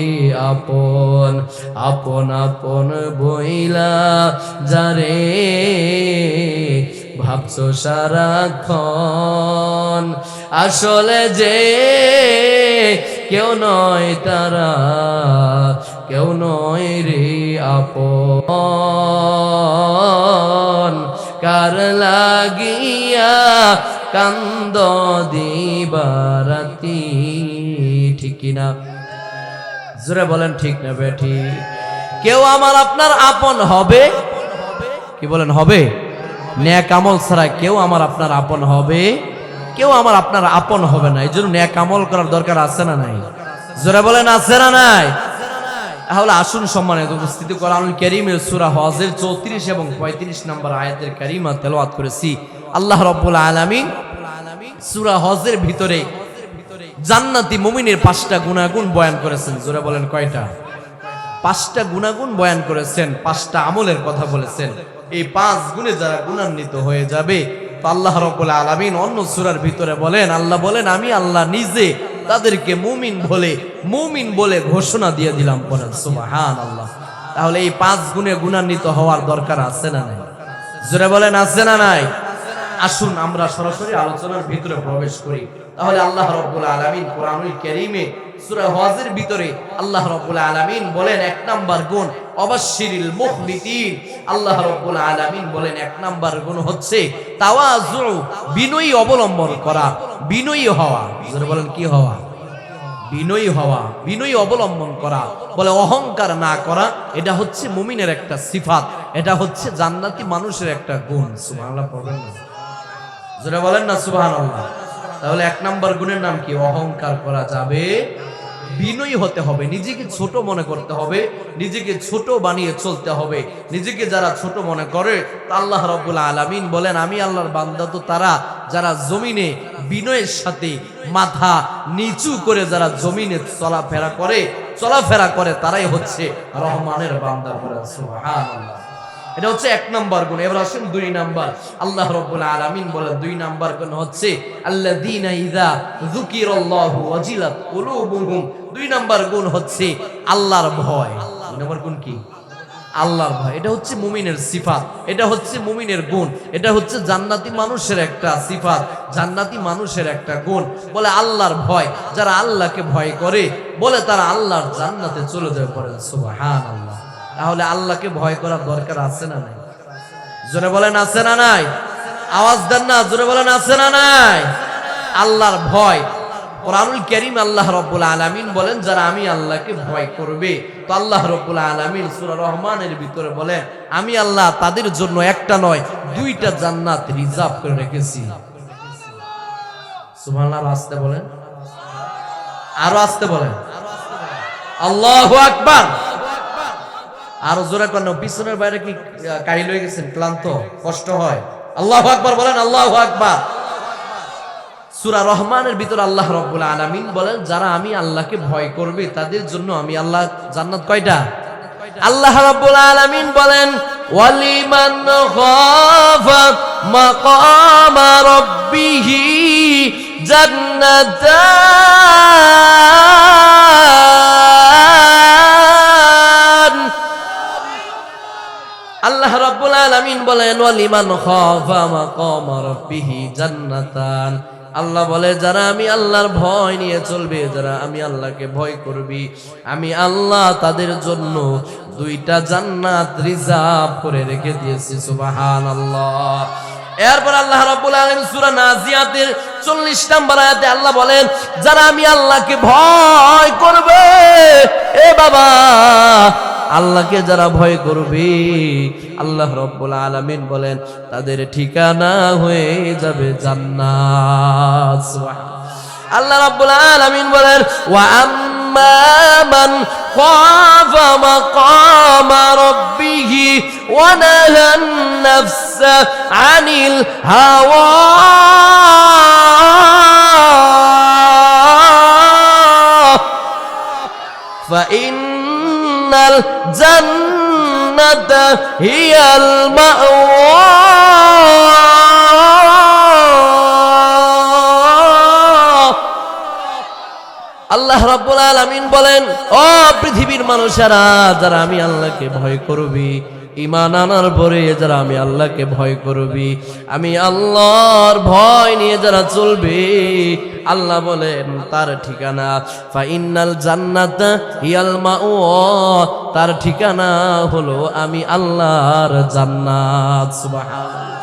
আপন আপন আপন বইলা যারে ভাবছো সারাক্ষণ আসলে যে কেউ নয় তারা কেউ নয় রে আপন কার লাগিয়া কান্দ দিবারাতি ঠিক কিনা জোরে বলেন ঠিক না বেঠি কেউ আমার আপনার আপন হবে কি বলেন হবে নেক আমল ছাড়া কেউ আমার আপনার আপন হবে কেউ আমার আপনার আপন হবে না এই জন্য নেক আমল করার দরকার আছে না নাই জোরে বলেন আছে না নাই তাহলে আসুন সম্মানিত উপস্থিতি কোরআনুল কারীমের সূরা হজের 34 এবং 35 নম্বর আয়াতের কারিমা তেলাওয়াত করেছি আল্লাহ রাব্বুল আলামিন সূরা হজের ভিতরে জান্নাতি মুমিনের 5টা গুনাহগুণ বয়ান করেছেন জোরে বলেন কয়টা 5টা গুনাহগুণ বয়ান করেছেন 5টা আমলের কথা বলেছেন এই 5 গুণে যারা গুণান্বিত হয়ে যাবে তো আল্লাহ রাব্বুল আলামিন অন্য সূরার ভিতরে বলেন আল্লাহ বলেন আমি আল্লাহ নিজে তাদেরকে মুমিন বলে ঘোষণা দিয়ে দিলাম বলেন সুবহানাল্লাহ তাহলে এই 5 গুণে গুণান্বিত হওয়ার দরকার আছে না নাই জোরে বলেন আছে না নাই আসুন আমরা সরাসরি আলোচনার ভিতরে প্রবেশ করি তাহলে আল্লাহ রাব্বুল আলামিন কোরআনুল কারীমে সূরা হজের ভিতরে আল্লাহ রাব্বুল আলামিন বলেন 1 নাম্বার গুণ অবাশশিরিল মুখবিতিন আল্লাহ রাব্বুল আলামিন বলেন 1 নাম্বার গুণ হচ্ছে তাওয়াজু বিনয়ী অবলম্বন করা বিনয়ী হওয়া জোরে বলেন কি হওয়া বিনয়ী অবলম্বন করা বলে অহংকার না করা এটা হচ্ছে মুমিনের একটা সিফাত এটা হচ্ছে জান্নাতি মানুষের একটা গুণ সুবহানাল্লাহ পড়বেন না জোরে বলেন না সুবহানাল্লাহ তাহলে 1 নাম্বার গুণের নাম কি অহংকার করা যাবে বিনয়ী হতে হবে নিজেকে ছোট মনে করতে হবে নিজেকে ছোট বানিয়ে চলতে হবে নিজেকে যারা ছোট মনে করে তা আল্লাহ রাব্বুল আলামিন বলেন আমি আল্লাহর বান্দা তো তারা যারা জমিনে বিনয়ের সাথে মাথা নিচু করে যারা জমিনে চলাফেরা করে তারাই হচ্ছে রহমানের বান্দা বলেন সুবহানাল্লাহ এটা হচ্ছে 1 নাম্বার গুণ এবার আসেন 2 নাম্বার আল্লাহ রাব্বুল আলামিন বলেন 2 নাম্বার গুণ হচ্ছে আল্লাযীনা ইযা যুকিরাল্লাহু ওয়াজিলাত কুলুবুহুম 2 নাম্বার গুণ হচ্ছে আল্লাহর ভয় 2 নাম্বার গুণ কি আল্লাহর ভয় এটা হচ্ছে মুমিনের সিফাত এটা হচ্ছে মুমিনের গুণ এটা হচ্ছে জান্নাতি মানুষের একটা সিফাত জান্নাতি মানুষের একটা গুণ বলে আল্লাহর ভয় যারা আল্লাহকে ভয় করে বলে তারা আল্লাহর জান্নাতে চলে যাবে পড়েন সুবহানাল্লাহ তাহলে আল্লাহকে ভয় করার দরকার আছে না নাই জোরে বলেন আছে না নাই আওয়াজ দেন না জোরে বলেন আছে না নাই আল্লাহর ভয় কোরআনুল কারীম আল্লাহ রাব্বুল আলামিন বলেন যারা আমি আল্লাহকে ভয় করবে তো আল্লাহ রাব্বুল আলামিন সূরা রহমানের ভিতরে বলেন আমি আল্লাহ তাদের জন্য একটা নয় 2টা জান্নাত রিজার্ভ করে রেখেছি সুবহানাল্লাহ আস্তে বলেন আরো আস্তে বলেন আল্লাহু আকবার আর জোরে কোন পিছনের বাইরে কি কাহিল হয়ে গেছেন ক্লান্ত কষ্ট হয় আল্লাহু আকবার বলেন আল্লাহু আকবার সূরা রহমানের ভিতর আল্লাহ রাব্বুল আলামিন বলেন যারা আমি আল্লাহকে ভয় করবে তাদের জন্য আমি আল্লাহ জান্নাত কয়টা আল্লাহ রাব্বুল আলামিন বলেন ওয়ালিমান খাফা মাকামা রাব্বিহি জান্নাতান আল্লাহ রাব্বুল আলামিন বলেন ওয়ালিমান খাফা মাকামা রাব্বিহি জান্নাতান আল্লাহ বলে যারা আমি আল্লাহর ভয় নিয়ে চলবে যারা আমি আল্লাহকে ভয় করবি আমি আল্লাহ তাদের জন্য 2টা জান্নাত রিজার্ভ করে রেখে দিয়েছি সুবহানাল্লাহ এরপর আল্লাহ রাব্বুল আলামিন সূরা নাজিয়াতের 40 নম্বর আয়াতে আল্লাহ বলেন যারা আমি আল্লাহকে ভয় করবে এ বাবা আল্লাহকে যারা ভয় করবে আল্লাহ রাব্বুল আলামিন বলেন তাদের ঠিকানা হয়ে যাবে জান্নাত আল্লাহ রাব্বুল আলামিন বলেন ওয়া আম্মা মান খাফা মাকামা রাব্বিহি ওয়া নাহান নাফসা আনিল হাওয়া ফাইন্নাল জান্নাতা হিয়াল মাওয়া। আল্লাহ রাব্বুল আলামিন বলেন ও পৃথিবীর মানুষেরা, যারা আমি আল্লাহকে ভয় করবি, ঈমান আনার পরে যারা আমি আল্লাহকে ভয় করবি, আমি আল্লাহর ভয় নিয়ে যারা চলবে, আল্লাহ বলেন তার ঠিকানা ফাইন্নাল জান্নাতা হিয়াল মাওয়া, তার ঠিকানা হলো আমি আল্লাহর জান্নাত। সুবহানাল্লাহ।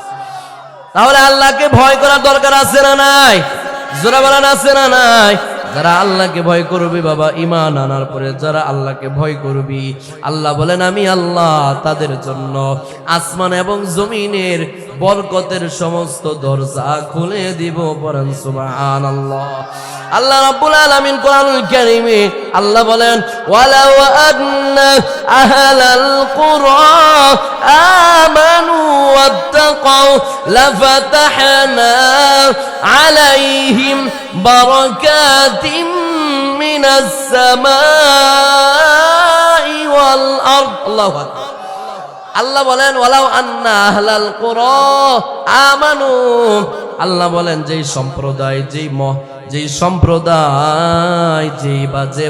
তাহলে আল্লাহকে ভয় করার দরকার আছে না নাই? জোরে বলেন আছে না নাই? যারা আল্লাহকে ভয় করবি বাবা, ঈমান আনার পরে যারা আল্লাহকে ভয় করবি, আল্লাহ বলেন আমি আল্লাহ তাদের জন্য আসমান এবং জমিনের বরকতের সমস্ত দরজা খুলে দিব। পড়েন সুবহানাল্লাহ। আল্লাহ রাব্বুল আলামিন কোরআনুল কারীমে আল্লাহ বলেন ওয়ালাউ আন্না আহলাল কুরা আমানু ওয়াত্তাকাউ লাফাতাহনা আলাইহিম বারাকাতিম মিনাস সামাই ওয়াল আরদ। আল্লাহু আকবার। আল্লাহ বলেন ওয়ালাউ আন্না আহলাল কুরা আমানু, আল্লাহ বলেন যেই সম্প্রদায় যে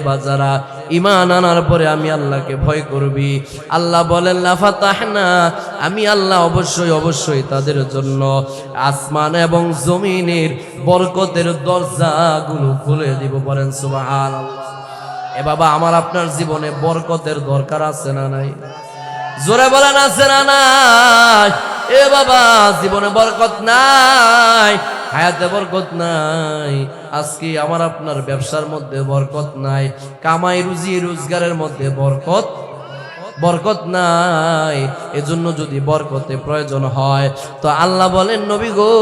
বাজারা ঈমান আনার পরে আমি আল্লাহকে ভয় করবি, আল্লাহ বলেন লাফাতাহনা, আমি আল্লাহ অবশ্যই তাদের জন্য আসমান এবং জমিনের বরকতের দরজাগুলো খুলে দিব। বলেন সুবহানাল্লাহ। এ বাবা, আমার আপনার জীবনে বরকতের দরকার আছে না নাই? জোরে বলেন আছে না নাই? এ বাবা, জীবনে বরকত নাই, হায়াতে বরকত নাই, আজকে আমার আপনার ব্যবসার মধ্যে বরকত নাই, কামাই রুজি রোজগারের মধ্যে বরকত নাই। এজন্য যদি বরকতে প্রয়োজন হয় তো আল্লাহ বলেন নবী গো,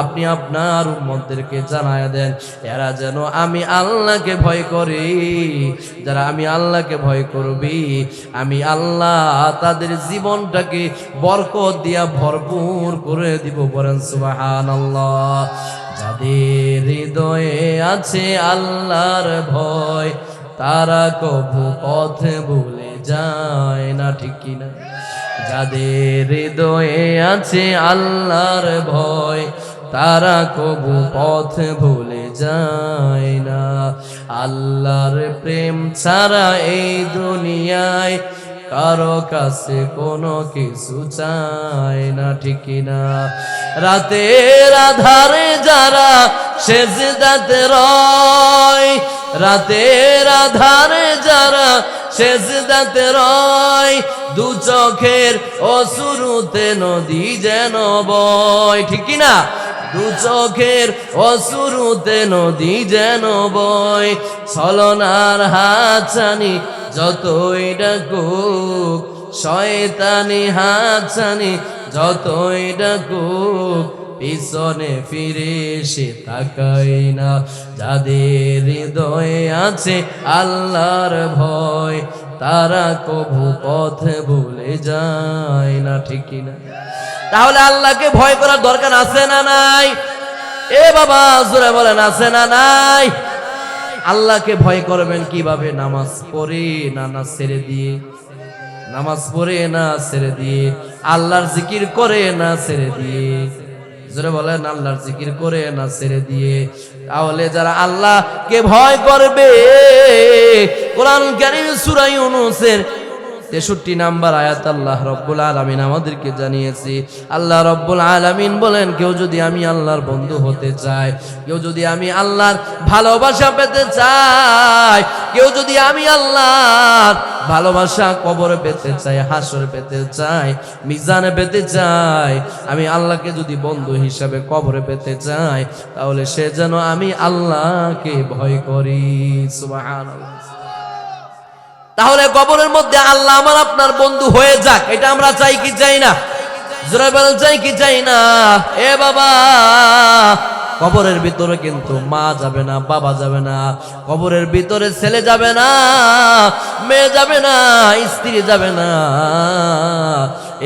আপনি আপনার উম্মতদেরকে জানায়া দেন এরা যেন আমি আল্লাহকে ভয় করে। যারা আমি আল্লাহকে ভয় করবি, আমি আল্লাহ তাদের জীবনটাকে বরকত দিয়া ভরপুর করে দিব। বলেন সুবহানাল্লাহ। যাদের হৃদয়ে আছে আল্লাহর ভয়, তারা কবু পথ ভুলে যায় না, ঠিক কিনা? যাদের হৃদয়ে আছে আল্লাহর ভয়, তারা কবু পথ ভুলে যায় না। আল্লাহর প্রেম ছাড়া এই দুনিয়ায় কারো কাছে কোনো কিছু চায় না, ঠিক কিনা? রাতের আধারে যারা সেজদাতে রয়, রাতের আধারে যারা সেজদাতে রয়, দু চোখের অশ্রুতে নদী যেন বয়, ঠিক কিনা? দু চোখের অশ্রুতে নদী যেন বয়। ছলনার হাতছানি যতই ডাকুক, শয়তানি হাতছানি যতই ডাকুক, পিছনে ফিরে সে তাকাই না। যাদের হৃদয়ে আছে আল্লাহর ভয়, তারা কবু পথ ভুলে যায় না, ঠিক কিনা? তাহলে আল্লাহকে ভয় করার দরকার আছে না নাই? এ বাবা, জোরে বলেন আছে না নাই? আল্লাহকে ভয় করবেন কিভাবে? নামাজ পড়ে না ছেড়ে দিয়ে, নামাজ পড়ে না ছেড়ে দিয়ে, আল্লাহর জিকির করে না ছেড়ে দিয়ে। জোরে বলেন আল্লাহর জিকির করে না ছেড়ে দিয়ে। তাহলে যারা আল্লাহকে ভয় করবে, কোরআন কারীম সূরা ইউনূসের 63 নাম্বার আয়াত আল্লাহ রব্বুল আলামিন আমাদেরকে জানিয়েছে। আল্লাহ রব্বুল আলামিন বলেন, কেউ যদি আমি আল্লাহর বন্ধু হতে চায়, কেউ যদি আমি আল্লাহর ভালোবাসা পেতে চায়, কেউ যদি আমি আল্লাহর ভালোবাসা কবরে পেতে চাই, হাসর পেতে চাই, মিজানে পেতে চাই, আমি আল্লাহকে যদি বন্ধু হিসাবে কবরে পেতে চাই, তাহলে সে যেন আমি আল্লাহকে ভয় করি। সুবহানাল্লাহ। তাহলে কবরের মধ্যে আল্লাহ আমার আপনার বন্ধু হয়ে যাক, এটা আমরা চাই কি চাই না? জোরে বলেন চাই কি চাই না? এ বাবা, কবরের ভিতরে কিন্তু মা যাবে না, বাবা যাবে না, কবরের ভিতরে ছেলে যাবে না, মেয়ে যাবে না, স্ত্রী যাবে না।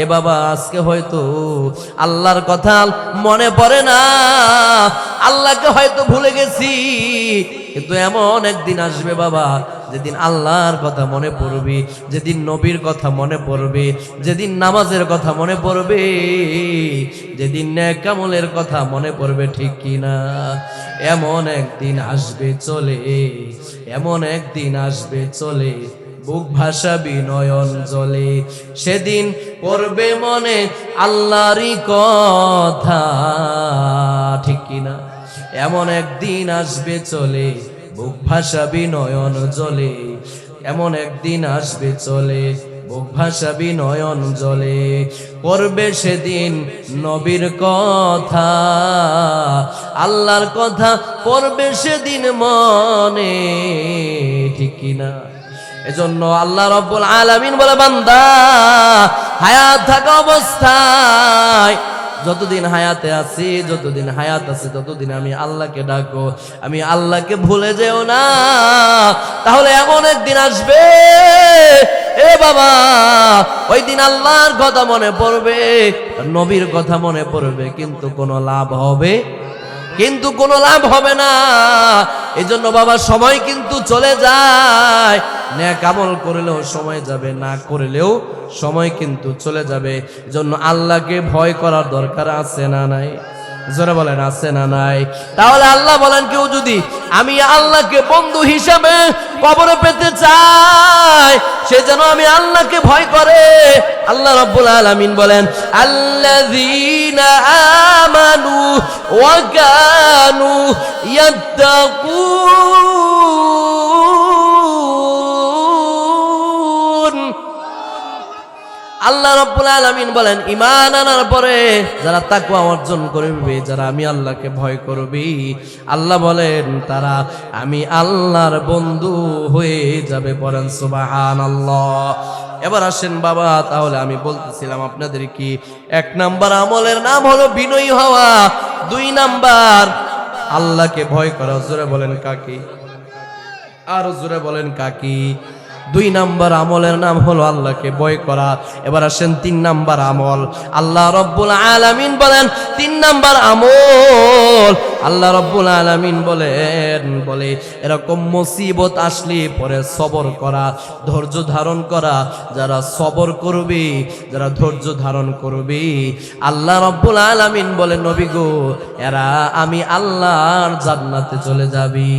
এ বাবা, আজকে হয়তো আল্লাহর কথা মনে পড়ে না, আল্লাহকে হয়তো ভুলে গেছি, কিন্তু এমন একদিন আসবে বাবা যেদিন আল্লাহর কথা মনে পড়বে, যেদিন নবীর কথা মনে পড়বে, যেদিন নামাজের কথা মনে পড়বে, যেদিন নেক আমলের কথা মনে পড়বে, ঠিক কিনা? এমন একদিন আসবে চলে, এমন একদিন আসবে চলে, বুক ভাসাবি নয়ন জলে, সেদিন পড়বে মনে আল্লাহরই কথা, ঠিক কিনা? এমন একদিন আসবে চলে, বুক ভাসাবি নয়ন জলে, এমন একদিন আসবে চলে, বুক ভাসাবি নয়ন জলে, পড়বে সেদিন নবীর কথা, আল্লাহর কথা পড়বে সেদিন মনে, ঠিক কিনা? এজন্য আল্লাহ রাব্বুল আলামিন বলে, বান্দা হায়াত থাকা অবস্থায়, যতদিন হায়াতে আছি, যতদিন হায়াত আছে, ততদিন আমি আল্লাহকে ডাকো, আমি আল্লাহকে ভুলে যেও না, তাহলে এমন একদিন আসবে এ বাবা, ওই দিন আল্লাহর কথা মনে পড়বে, নবীর কথা মনে পড়বে, কিন্তু কোনো লাভ হবে, কিন্তু কোনো লাভ হবে না। এজন্য বাবা, সময় কিন্তু চলে যায়, নেক আমল করলেও সময় যাবে, না করলেও সময় কিন্তু চলে যাবে। এজন্য আল্লাহকে ভয় করার দরকার আছে না নাই? জোরে বলেন, আছে না নাই? তাহলে আল্লাহ বলেন, কেউ যদি আমি আল্লাহকে বন্ধু হিসাবে কবরে পেতে চায়, সে যেন আমি আল্লাহকে ভয় করে। আল্লাহ রাব্বুল আলামিন বলেন, আল্লাযীনা আমানু ওয়া কানু ইয়াত্তাকুন। আল্লাহ রাব্বুল আলামিন বলেন, ঈমান আনার পরে যারা তাকওয়া অর্জন করবে, যারা আমি আল্লাহকে ভয় করবে, আল্লাহ বলেন তারা আমি আল্লাহর বন্ধু হয়ে যাবে। পড়েন সুবহানাল্লাহ। এবার আসেন বাবা, তাহলে আমি বলতেছিলাম আপনাদের কি, 1 নাম্বার আমলের নাম হলো বিনয়ী হওয়া, 2 নাম্বার আল্লাহকে ভয় করা। জোরে বলেন কাকি, আর জোরে বলেন কাকি। 2 নাম্বার আমলের নাম হলো আল্লাহকে ভয় করা। এবার আসেন 3 নাম্বার আমল। আল্লাহ রাব্বুল আলামিন বলেন 3 নাম্বার আমল, আল্লাহ রাব্বুল আলামিন বলে এরকম মুসিবত আসলে পরে সবর করা, ধৈর্য ধারণ করা। যারা সবর করবে, যারা ধৈর্য ধারণ করবে, আল্লাহ রাব্বুল আলামিন বলে, নবী গো, এরা আমি আল্লাহর জান্নাতে চলে যাবে।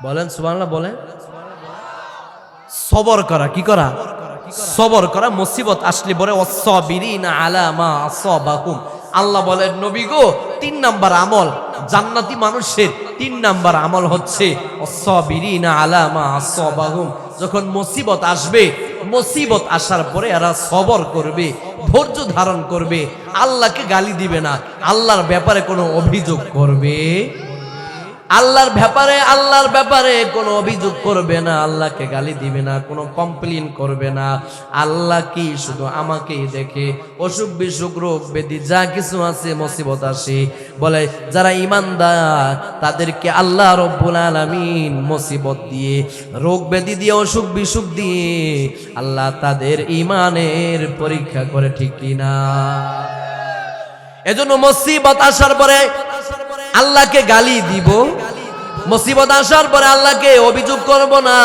বলেন সুবহানাল্লাহ, বলেন। সবর করা, কি করা? সবর করা। মুসিবত আসলে পরে ওয়াসসাবিরিনা আলা মা আসাবাহুম। আল্লাহ বলেন, নবী গো, 3 নাম্বার আমল জান্নাতি মানুষের 3 নাম্বার আমল হচ্ছে ওয়াসসাবিরিনা আলা মা আসাবাহুম। যখন মুসিবত আসবে, মুসিবত আসার পরে এরা সবর করবে, ধৈর্য ধারণ করবে, আল্লাহকে গালি দিবে না, আল্লাহর ব্যাপারে কোনো অভিযোগ করবে, আল্লাহর ব্যাপারে কোনো অভিযোগ করবে না, আল্লাহকে গালি দিবে না, কোনো কমপ্লেইন করবে না। আল্লাহ কি শুধু আমাকেই দেখে? অসুখ বিসুখ, রোগ ব্যাধি যা কিছু আছে, মুসিবত আসে, বলে যারা ঈমানদার তাদেরকে আল্লাহ রাব্বুল আলামিন মুসিবত দিয়ে, রোগ ব্যাধি দিয়ে, অসুখ বিসুখ দিয়ে আল্লাহ তাদের ঈমানের পরীক্ষা করে, ঠিক কিনা? এজন্য মুসিবত আসার পরে আল্লাহকে গালি দিব, মুসিবত আসার পরে আল্লাহকে অভিযোগ করব না।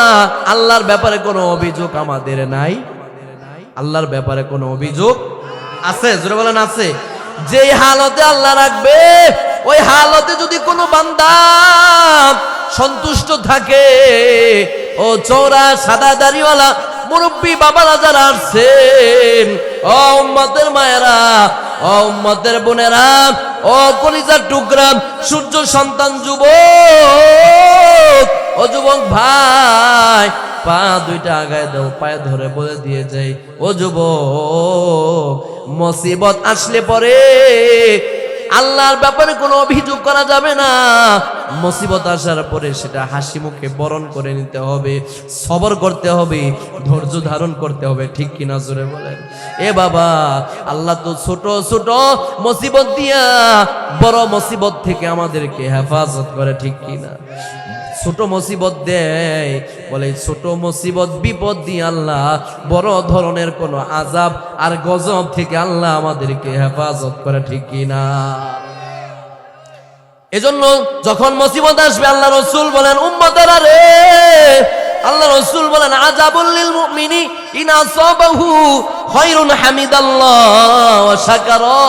আল্লাহর ব্যাপারে কোনো অভিযোগ আমাদের নাই। আল্লাহর ব্যাপারে কোনো অভিযোগ আছে? জোরে বলেন, আছে। যেই হালতে আল্লাহ রাখবে, ওই হালতে যদি কোনো বান্দা সন্তুষ্ট থাকে, ও চৌরা সাদা দাড়িওয়ালা মুরব্বী বাবারা যারা আসছেন, ও উম্মতের মায়েরা, ও উম্মতের বোনেরা, ও কলিজার টুকরা সূর্য সন্তান যুবক, ও যুবক ভাই, পা 2টা আগায় দাও, পায়ে ধরে বলে দিয়ে যাই, ও যুবক, মুসিবত আসলে পরে আল্লাহর ব্যাপারে কোনো অভিযোগ করা যাবে না। মুসিবত আসার পরে সেটা হাসি মুখে বরণ করে নিতে হবে, সবর করতে হবে, ধৈর্য ধারণ করতে হবে, ঠিক কিনা জোরে বলেন। এ বাবা, আল্লাহ তো ছোট ছোট মুসিবত দিয়া বড় মুসিবত থেকে আমাদেরকে হেফাজত করে, ঠিক কিনা। ছোট মুসিবত দেয়, বলে ছোট মুসিবত বিপদ দিয়ে আল্লাহ বড় ধরনের কোন আযাব আর গজব থেকে আল্লাহ আমাদেরকে হেফাজত করে, ঠিক কিনা। এজন্য যখন মুসিবত আসবে আল্লাহ রাসূল বলেন, উম্মতেরা রে, আল্লাহ রাসূল বলেন, আযাবুল লিল মুমিনি ইন আসাবাহু খায়রুন হামিদাল্লাহ ওয়া শাকারা।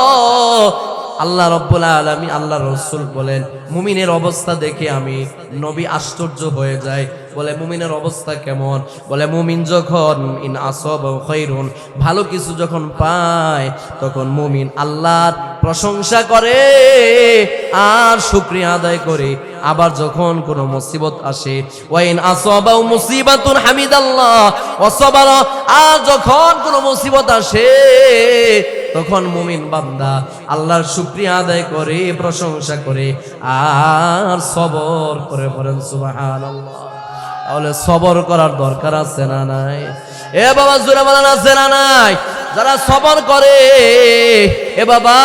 আল্লাহ রাব্বুল আলামিন, আল্লাহ রাসূল বলেন, মুমিনের অবস্থা দেখে আমি নবী আশ্চর্য হয়ে যায়। বলে মুমিনের অবস্থা কেমন? বলে মুমিন যখন ইন আসাবাহু খায়রুন, ভালো কিছু যখন পায় তখন মুমিন আল্লাহর প্রশংসা করে আর শুকরিয়া আদায় করে। আবার যখন কোনো মুসিবত আসে, ওয়াইন আসাবাহু মুসিবাতুন হামিদাল্লাহ ওয়া সাবারা, আর যখন কোনো মুসিবত আসে তখন মুমিন বান্দা আল্লাহর শুকরিয়া আদায় করে, প্রশংসা করে আর সবর করে। বলেন সুবহানাল্লাহ। তাহলে সবর করার দরকার আছে না নাই? এ বাবা জোরে বলেন, আছে না নাই? যারা সবর করে, এ বাবা,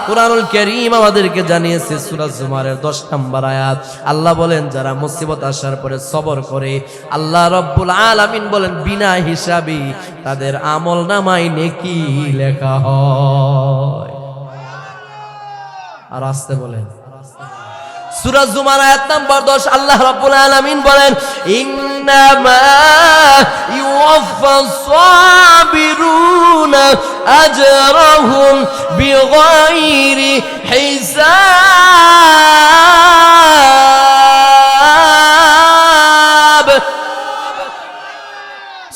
কুরআনুল কারীম আমাদেরকে জানিয়েছে সূরা জুমারের 10 নম্বর আয়াত, আল্লাহ বলেন যারা মুসিবত আসার পরে সবর করে, আল্লাহ রাব্বুল আলামিন বলেন বিনা হিসাবে তাদের আমলনামায় নেকি লেখা হয়। আর আসতে বলেন, সূরা জুমার আয়াত নাম্বার 10, আল্লাহ রাব্বুল আলামিন বলেন, ইন্নামা ইউওয়াফাস সাবিরুনা আজরাহুম বিগাইরি হিসাব।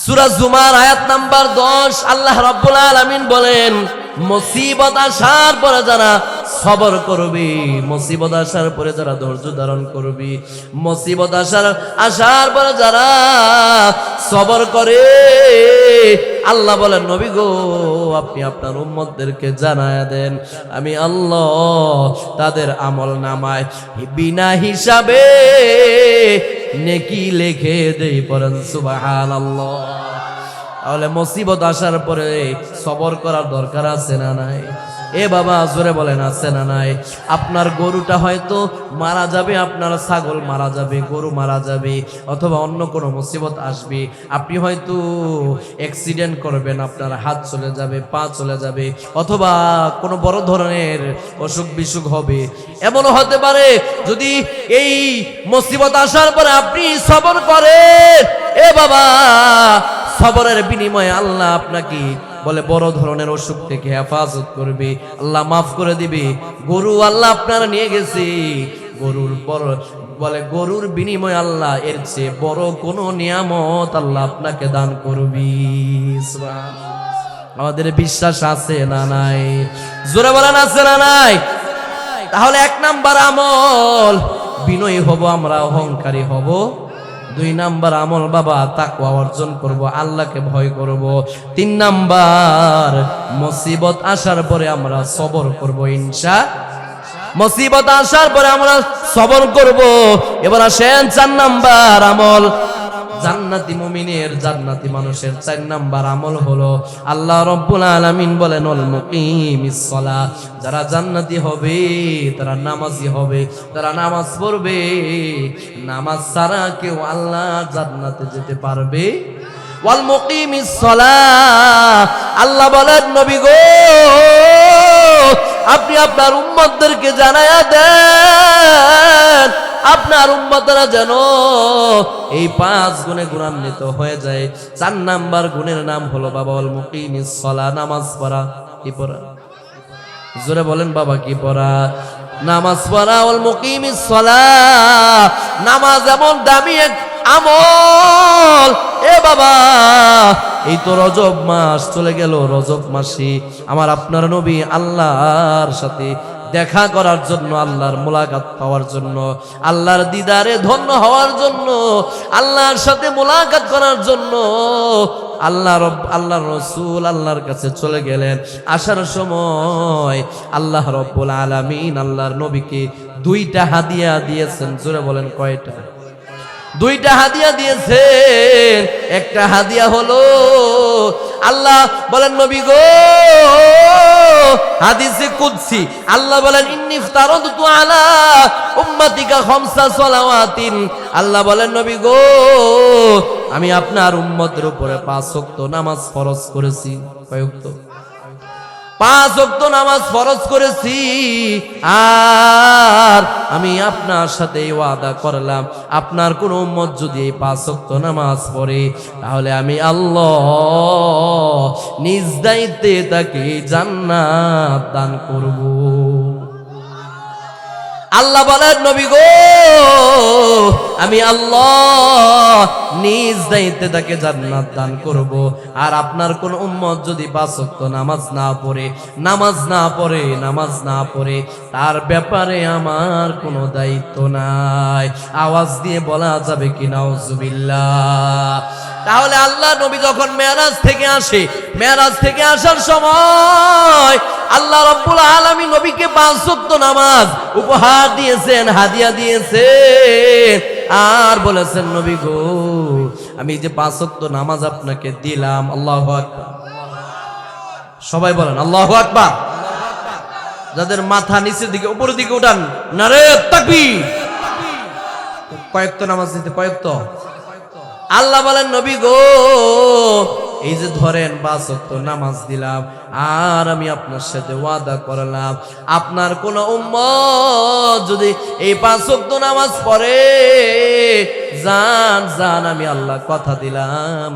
সূরা জুমার আয়াত নাম্বার 10, আল্লাহ রাব্বুল আলামিন বলেন, মুসিবত আসার পরে যারা সবর করবি, মুসিবত আসার পরে যারা ধৈর্য ধারণ করবি, মুসিবত আসার পরে যারা সবর করে, আল্লাহ বলেন নবী গো আপনি আপনার উম্মতদেরকে জানায়া দেন আমি আল্লাহ তাদের আমল নামায় বিনা হিসাবে নেকি লিখে দেই। পড়েন সুবহানাল্লাহ। তাহলে মুসিবত আসার পরে সবর করার দরকার আছে না নাই? এ বাবা জোরে বলেন, আছে না নাই? আপনার গরুটা হয়তো মারা যাবে, আপনার ছাগল মারা যাবে, গরু মারা যাবে, অথবা অন্য কোনো মুসিবত আসবে, আপনি হয়তো অ্যাক্সিডেন্ট করবেন, আপনার হাত চলে যাবে, পা চলে যাবে, অথবা কোনো বড় ধরনের অসুখ বিসুখ হবে। এমনও হতে পারে যদি এই মুসিবত আসার পরে আপনি সবর করেন, এ বাবা সবরের বিনিময়ে আল্লাহ আপনাকে বলে বড় ধরনের অসুখ থেকে হেফাজত করবে, আল্লাহ মাফ করে দিবে। গরু আল্লাহ আপনারা নিয়ে গেছে, গরুর বড় বলে গরুর বিনিময়ে আল্লাহ এর চেয়ে বড় কোনো নিয়ামত আল্লাহ আপনাকে দান করবি। আমাদের বিশ্বাস আছে না নাই? জোরে বলেন, আছে না নাই? তাহলে 1 নাম্বার আমল বিনয়ী হব, আমরা অহংকারী হব। 2 নাম্বার আমল বাবা তাকওয়া অর্জন করব, আল্লাহকে ভয় করব। 3 নাম্বার মুসিবত আসার পরে আমরা সবর করব, মুসিবত আসার পরে আমরা সবর করব। এবার আসেন 4 নাম্বার আমল, জান্নাতি মুমিনের, জান্নাতি মানুষের 4 নাম্বার আমল হলো আল্লাহ রাব্বুল আলামিন বলেন ওয়াল মুকিমিস সালাহ, যারা জান্নাতি হবে তারা নামাজি হবে, তারা নামাজ পড়বে। নামাজ ছাড়া কেউ আল্লাহ জান্নাতে যেতে পারবে? ওয়াল মুকিমিস সালাহ, আল্লাহ বলেন নবী গো আপনি আপনার উম্মতদেরকে জানায়া দেন, আপনার উম্মতরা যেন এই 5 গুণে গুণান্বিত হয়ে যায়। 4 নাম্বার গুণের নাম হলো বাবা ওয়াল মুকিমিস সালাহ, নামাজ পড়া। কি পড়া? জোরে বলেন বাবা, কি পড়া? নামাজ পড়া। ওয়াল মুকিমিস সালাহ, নামাজ এমন দামি এক আমল, এ বাবা এই তো রজব মাস চলে গেল, রজব মাসে আমার আপনার নবী আল্লাহর সাথে দেখা করার জন্য, আল্লাহর মুলাকাত পাওয়ার জন্য, আল্লাহর দিদারে ধন্য হওয়ার জন্য, আল্লাহর সাথে মুলাকাত করার জন্য আল্লাহর রাসূল আল্লাহর কাছে চলে গেলেন। আসার সময় আল্লাহ রাব্বুল আলামিন আল্লাহর নবীকে দুইটা হাদিয়া দিয়েছেন। জোরে বলেন কয়টা? দুইটা হাদিয়া দিয়েছেন। একটা হাদিয়া হলো আল্লাহ বলেন নবী গো, হাদিসে কুদসি আল্লাহ বলেন ইন্নী ইফতারাতু আলা উম্মতিকা খামসা সালাওয়াতিন। আল্লাহ বলেন নবী গো, আমি আপনার উম্মতের উপরে 5 ওয়াক্ত নামাজ ফরজ করেছি। কয় ওয়াক্ত? 5 ওয়াক্ত নামাজ ফরজ করেছি। আর আমি আপনার সাথে ওয়াদা করলাম, আপনার কোন উম্মত যদি এই 5 ওয়াক্ত নামাজ পড়ে, তাহলে আমি আল্লাহ নিজ দায়িত্বে তাকে জান্নাত দান করব। আল্লাহ বলেন নবী গো, আমি আল্লাহ নিজ দায়িত্বে তাকে জান্নাত দান করব। আর আপনার কোন উম্মত যদি 5 ওয়াক্ত নামাজ না পড়ে তার ব্যাপারে আমার কোনো দায়িত্ব নাই। আওয়াজ দিয়ে বলা যাবে কি নাউজুবিল্লাহ? তাহলে আল্লাহ নবী যখন মেরাজ থেকে আসার সময় আল্লাহ রাব্বুল আলামিন নবীকে 5 ওয়াক্ত নামাজ উপহার দিয়েছেন, হাদিয়া দিয়েছেন। আর বলেছেন নবী গো, আমি যে 5 ওয়াক্ত নামাজ আপনাকে দিলাম, আল্লাহু আকবার, সবাই বলেন আল্লাহু আকবার। যাদের মাথা নিচের দিকে উপরের দিকে উঠান, নারে তাকবীর। কয়েকটা নামাজ দিতে কয়েকটা। আল্লাহ বলেন নবী গো, এই যে ধরেন 5 ওয়াক্ত নামাজ দিলাম, আর আমি আপনার সাথে ওয়াদা করলাম, আপনার কোন উম্মত যদি এই 5 ওয়াক্ত নামাজ পড়ে, জান আমি আল্লাহ কথা দিলাম,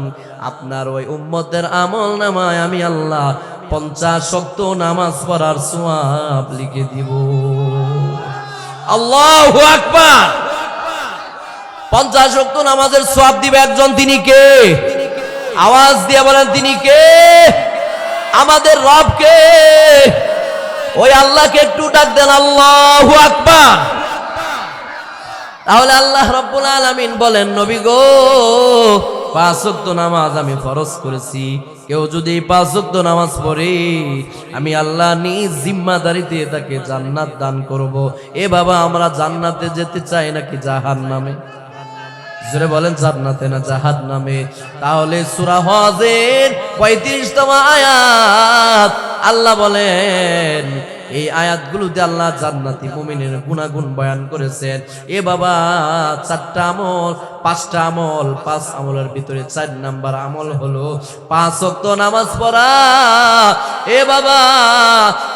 আপনার ওই উম্মতের আমল নামায় আমি আল্লাহ 50 ওয়াক্ত নামাজ পড়ার সওয়াব লিখে দিব। আল্লাহু আকবার। 50 ওয়াক্ত নামাজের সওয়াব দিবে একজন, তিনি কে? আওয়াজ দিয়ে বলেন তিনি কে? আমাদের রব কে? ওই আল্লাহকে একটু ডাক দেন, আল্লাহু আকবার। তাহলে আল্লাহ রাব্বুল আলামিন বলেন নবী গো, 5 ওয়াক্ত নামাজ আমি ফরজ করেছি, কেউ যদি 5 ওয়াক্ত নামাজ পড়ে, আমি আল্লাহ নিজ জিম্মাদারিতে তাকে জান্নাত দান করব। এ বাবা, আমরা জান্নাতে যেতে চাই নাকি জাহান্নামে? জোরে বলেন, জান্নাতে না জাহান্নামে? তাহলে সূরা হজের 35তম আয়াত আল্লাহ বলেন, এই আয়াতগুলোতে আল্লাহ জান্নাতি মুমিনের গুণাগুণ বয়ান করেছেন। এ বাবা, 4টা আমল, 5টা আমল, 5 আমলের ভিতরে 4 নাম্বার আমল হলো 5 ওয়াক্ত নামাজ পড়া। এ বাবা,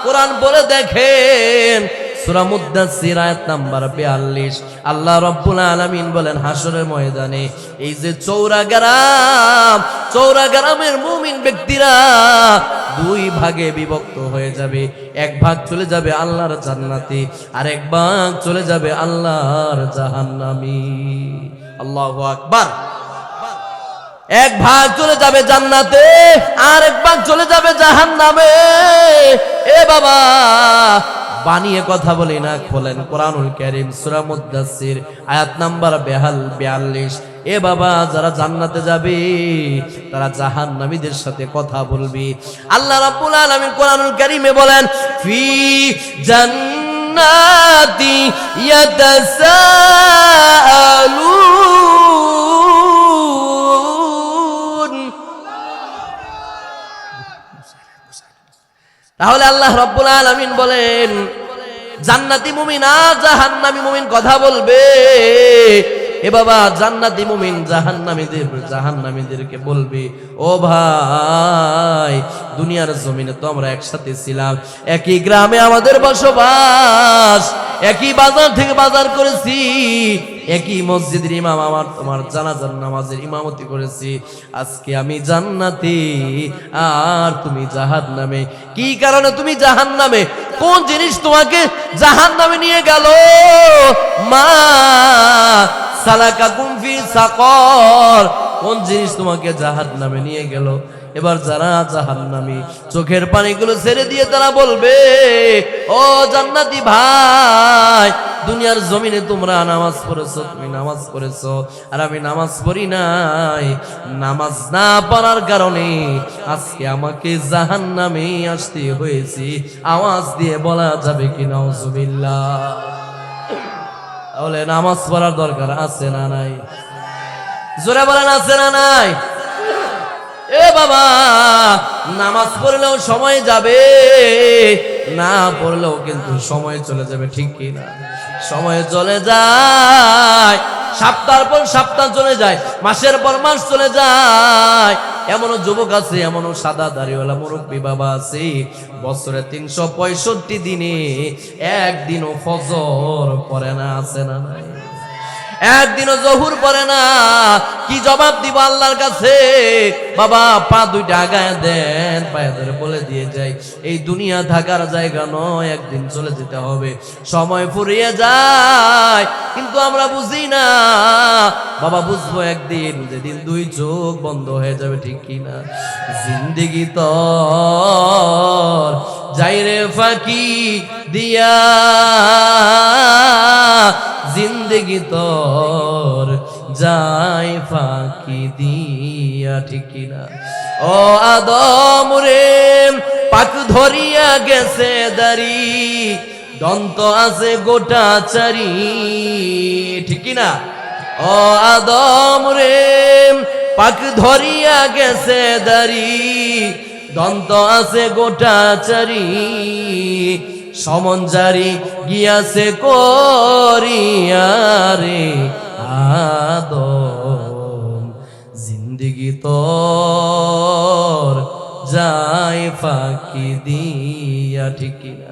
কোরআন বলে দেখেন, সূরা মুদ্দাসসির আয়াত নাম্বার 42, আল্লাহ রাব্বুল আলামিন বলেন হাসরের ময়দানে এই যে চৌরাগ্রামের মুমিন ব্যক্তিরা 2 ভাগে বিভক্ত হয়ে যাবে। এক ভাগ চলে যাবে আল্লাহর জান্নাতে, আর এক ভাগ চলে যাবে আল্লাহর জাহান্নামে। আল্লাহু আকবার। এক ভাগ চলে যাবে জান্নাতে, আর এক ভাগ চলে যাবে জাহান্নামে। এ বাবা, বানিয়ে কথা বলি না, খোলেন কোরআনুল কারীম সূরা মুদ্দাসসির আয়াত নাম্বার 42। এ বাবা, যারা জান্নাতে যাবে তারা জাহান্নামীদের সাথে কথা বলবে। আল্লাহ রাব্বুল আলামিন কোরআনুল কারীমে বলেন, ফি জান্নাতি ইয়াতাসাআলুন। তাহলে আল্লাহ রাব্বুল আলামিন বলেন, জান্নাতি মুমিন আর জাহান্নামী মুমিন কথা বলবে। এ বাবা, জান্নাতি মুমিন জাহান্নামীদেরকে বলবে, ও ভাই, দুনিয়ার জমিনে তো আমরা একসাথে ছিলাম, একই গ্রামে আমাদের বসবাস, একই বাজার থেকে বাজার করেছি, একই মসজিদের ইমাম তোমার জানাজার নামাজের ইমামতি করেছি। আজকে আমি জান্নাতি আর তুমি জাহান্নামে। কি কারণে তুমি জাহান্নামে? কোন জিনিস তোমাকে জাহান্নামে নিয়ে গেল? মা সালাকাকুম ফি সাকর, কোন জিনিস তোমাকে জাহান্নামে নিয়ে গেল? এবার যারা জাহান্নামী চোখের পানিগুলো ছেড়ে দিয়ে তারা বলবে, ও জান্নাতি ভাই, দুনিয়ার জমিনে তোমরা নামাজ পড়েছো, তুমি নামাজ পড়েছো, আর আমি নামাজ পড়ি নাই। নামাজ না পড়ার কারণে আজকে আমাকে জাহান্নামে আসতে হয়েছে। আওয়াজ দিয়ে বলা যাবে কি নাউজুবিল্লাহ? তাহলে নামাজ পড়ার দরকার আছে না নাই? জোরে বলেন আছে না নাই? এ বাবা, নামাজ পড়লেও সময় যাবে, না পড়লেও কিন্তু সময় চলে যাবে, ঠিক কি না? সময় চলে যায়, সপ্তাহের পর সপ্তাহ চলে যায়, মাসের পর মাস চলে যায়। এমনও যুবক আছে, এমনও সাদা দাড়িওয়ালা মুরব্বী বাবা আছে, বছরে 365 দিনে একদিনও ফজর পড়ে না, আছে না নাই? একদিনও জহুর পড়ে না। কি জবাব দিব আল্লাহর কাছে? বাবা, পা দুইটা আগায় দেন, পায়ে ধরে বলে দিয়ে যাই, এই দুনিয়া থাকার জায়গা নয়, একদিন চলে যেতে হবে। সময় ফুরিয়ে যায়, কিন্তু আমরা বুঝি না। বাবা, বুঝবো একদিন, যেদিন দুই চোখ বন্ধ হয়ে যাবে, ঠিক কিনা? জিন্দেগি তো যাইরে ফাঁকি দিয়া, জিন্দেগি তোর যাই ফাঁকি দিয়া, ঠিক কিনা? ও আদম রে, পাক ধরিয়া গেছে দাড়ি, দন্ত আছে গোটা চারি, ঠিক কিনা? ও আদম রে, পাক ধরিয়া গেছে দাড়ি, দন্ত আছে গোটা চারি, সমন জারি গিয়াছে করিয়ারে আদম, জিন্দেগি তোর যাই ফাঁকি দিয়া, ঠিক কিনা?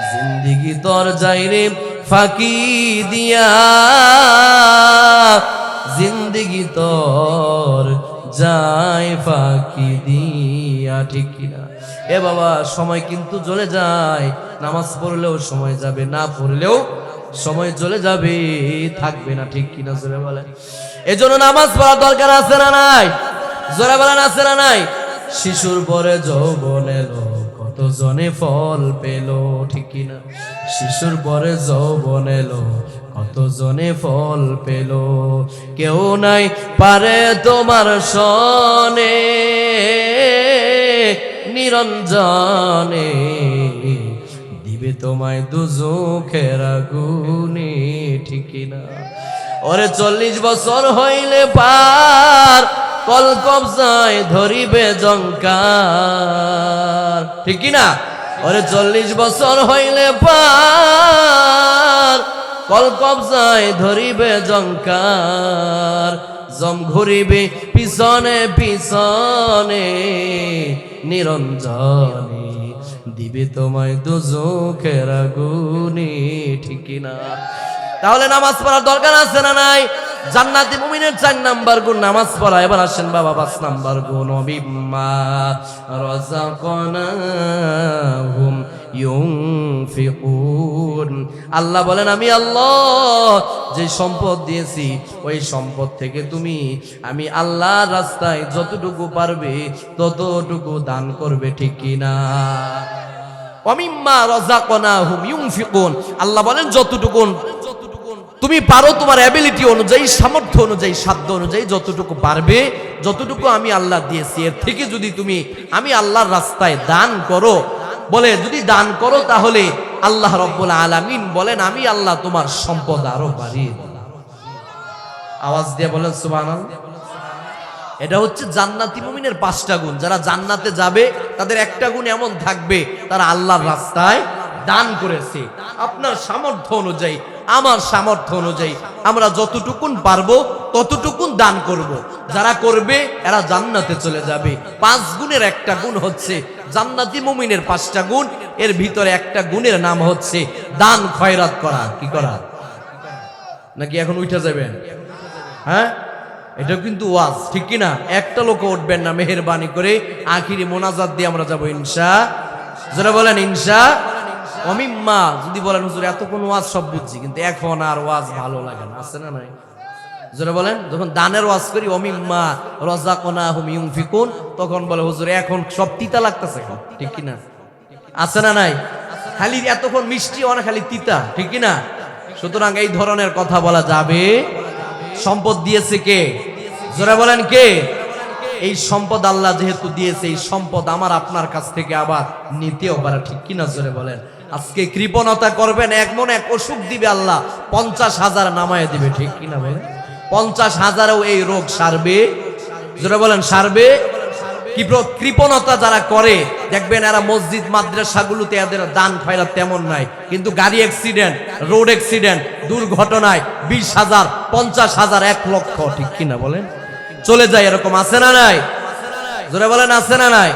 জিন্দেগি তোর যাই রে ফাঁকি দিয়া, জিন্দেগি তোর যাই ফাঁকি দিয়া, ঠিক কিনা? এ বাবা, সময় কিন্তু চলে যায়, নামাজ পড়লেও সময় যাবে, না পড়লেও সময় চলে যাবে, থাকবে না, ঠিক কিনা? জোরে বলেন। এজন্য নামাজ পড়ার দরকার আছে না নাই? জোরে বলেন আছে না নাই? শিশুর পরে যৌবন এলো, কত জনে ফল পেল, ঠিক কিনা? শিশুর পরে যৌবন এলো, কত জনে ফল পেল, কেউ নাই পারে তোমার সনে, নিরঞ্জনে দিবে তোমায় দুজখের আগুনে, ঠিক কিনা? ওরে 40 বছর হইলে পার, কল কবজায় ধরিবে জঙ্কার, ঠিক কিনা? ওরে 40 বছর হইলে পার, কল কবজায় ধরিবে জঙ্কার, জম ঘুরিবে পিছনে পিছনে, নিরঞ্জনে দিবে তোমায় দুজখের আগুনে, ঠিক কিনা? তাহলে নামাজ পড়ার দরকার আছে না নাই? জান্নাতি মুমিনের 4 নাম্বার গুণ নামাজ পড়া। এবার আসেন বাবা 5 নাম্বার গুণ, বিম্মা রাযাকনাহুম ইউনফিকুন। আল্লাহ বলেন, আমি আল্লাহ যে সম্পদ দিয়েছি, ওই সম্পদ থেকে তুমি আমি আল্লাহর রাস্তায় যতটুকু পারবে ততটুকু দান করবে, ঠিক কিনা? ওয়ামিম্মা রাযাকনাহুম ইউনফিকুন। আল্লাহ বলেন, যতটুকু তুমি পারো, তোমার অ্যাবিলিটি অনুযায়ী, সামর্থ্য অনুযায়ী, সাধ্য অনুযায়ী যতটুকু পারবে, যতটুকু আমি আল্লাহ দিয়েছি, এর থেকে যদি তুমি আমি আল্লাহর রাস্তায় দান করো, বলে যদি দান করো, তাহলে আল্লাহ রব্বুল আলামিন বলেন, আমি আল্লাহ তোমার সম্পদ আরো বাড়িয়ে দেব। আওয়াজ দিয়ে বলেন সুবহানাল্লাহ। এটা হচ্ছে জান্নাতি মুমিনের 5টা গুণ। যারা জান্নাতে যাবে তাদের একটা গুণ এমন থাকবে, তারা আল্লাহর রাস্তায় দান করেছে। আপনার সামর্থ্য অনুযায়ী, আমার সামর্থ্য অনুযায়ী আমরা যতটুকুন পারবো ততটুকুন দান করব। যারা করবে এরা জান্নাতে চলে যাবে। 5 গুণের একটা গুণ হচ্ছে জান্নাতি মুমিনের 5টা গুণ, এর ভিতরে একটা গুণের নাম হচ্ছে দান খয়রাত করা। কি করা? নাকি এখন উঠে যাবেন? হ্যাঁ, এটা কিন্তু ওয়াজ, ঠিক কিনা? একটা লোক উঠবেন না, মেহেরবানি করে আখিরি মোনাজাত দিয়ে আমরা যাবো ইনশাআল্লাহ। যারা বলেন ইনশাআল্লাহ। অমিম্মা, যদি বলেন হুজুর এতক্ষণ ওয়াজ সব বুঝছি, কিন্তু এখন আর ওয়াজ ভালো লাগে না, আছে না নাই? যারা বলেন, যখন দানের ওয়াজ করি অমিম্মা রাযাকনাহুম ইউনফিকুন, তখন বলে হুজুর এখন সব তিতা লাগতেছে, ঠিক কিনা? আছে না নাই? খালি এতক্ষণ মিষ্টি, অনেক খালি তিতা, ঠিক কিনা? সুতরাং এই ধরনের কথা বলা যাবে। সম্পদ দিয়েছে কে? যারা বলেন কে? এই সম্পদ আল্লাহ যেহেতু দিয়েছে, এই সম্পদ আমার আপনার কাছ থেকে আবার নিতেও পারে, ঠিক কিনা জোরে বলেন। আজকে কৃপণতা করবেন, এমন এক অসুখ দিবে আল্লাহ, 50,000 নামায় দিবে, ঠিক কিনা বলেন। 50,000-এও এই রোগ সারবে, জোরে বলেন সারবে। কৃপণতা যারা করে দেখবেন এরা মসজিদ মাদ্রাসাগুলোতে এদের দান খয়রাত তেমন নাই, কিন্তু গাড়ি অ্যাক্সিডেন্ট, রোড অ্যাক্সিডেন্ট, দুর্ঘটনায় 20,000, 50,000, 1 লক্ষ, ঠিক কিনা বলেন, চলে যায়। এরকম আছে না নাই? জোরে বলেন আছে না নাই?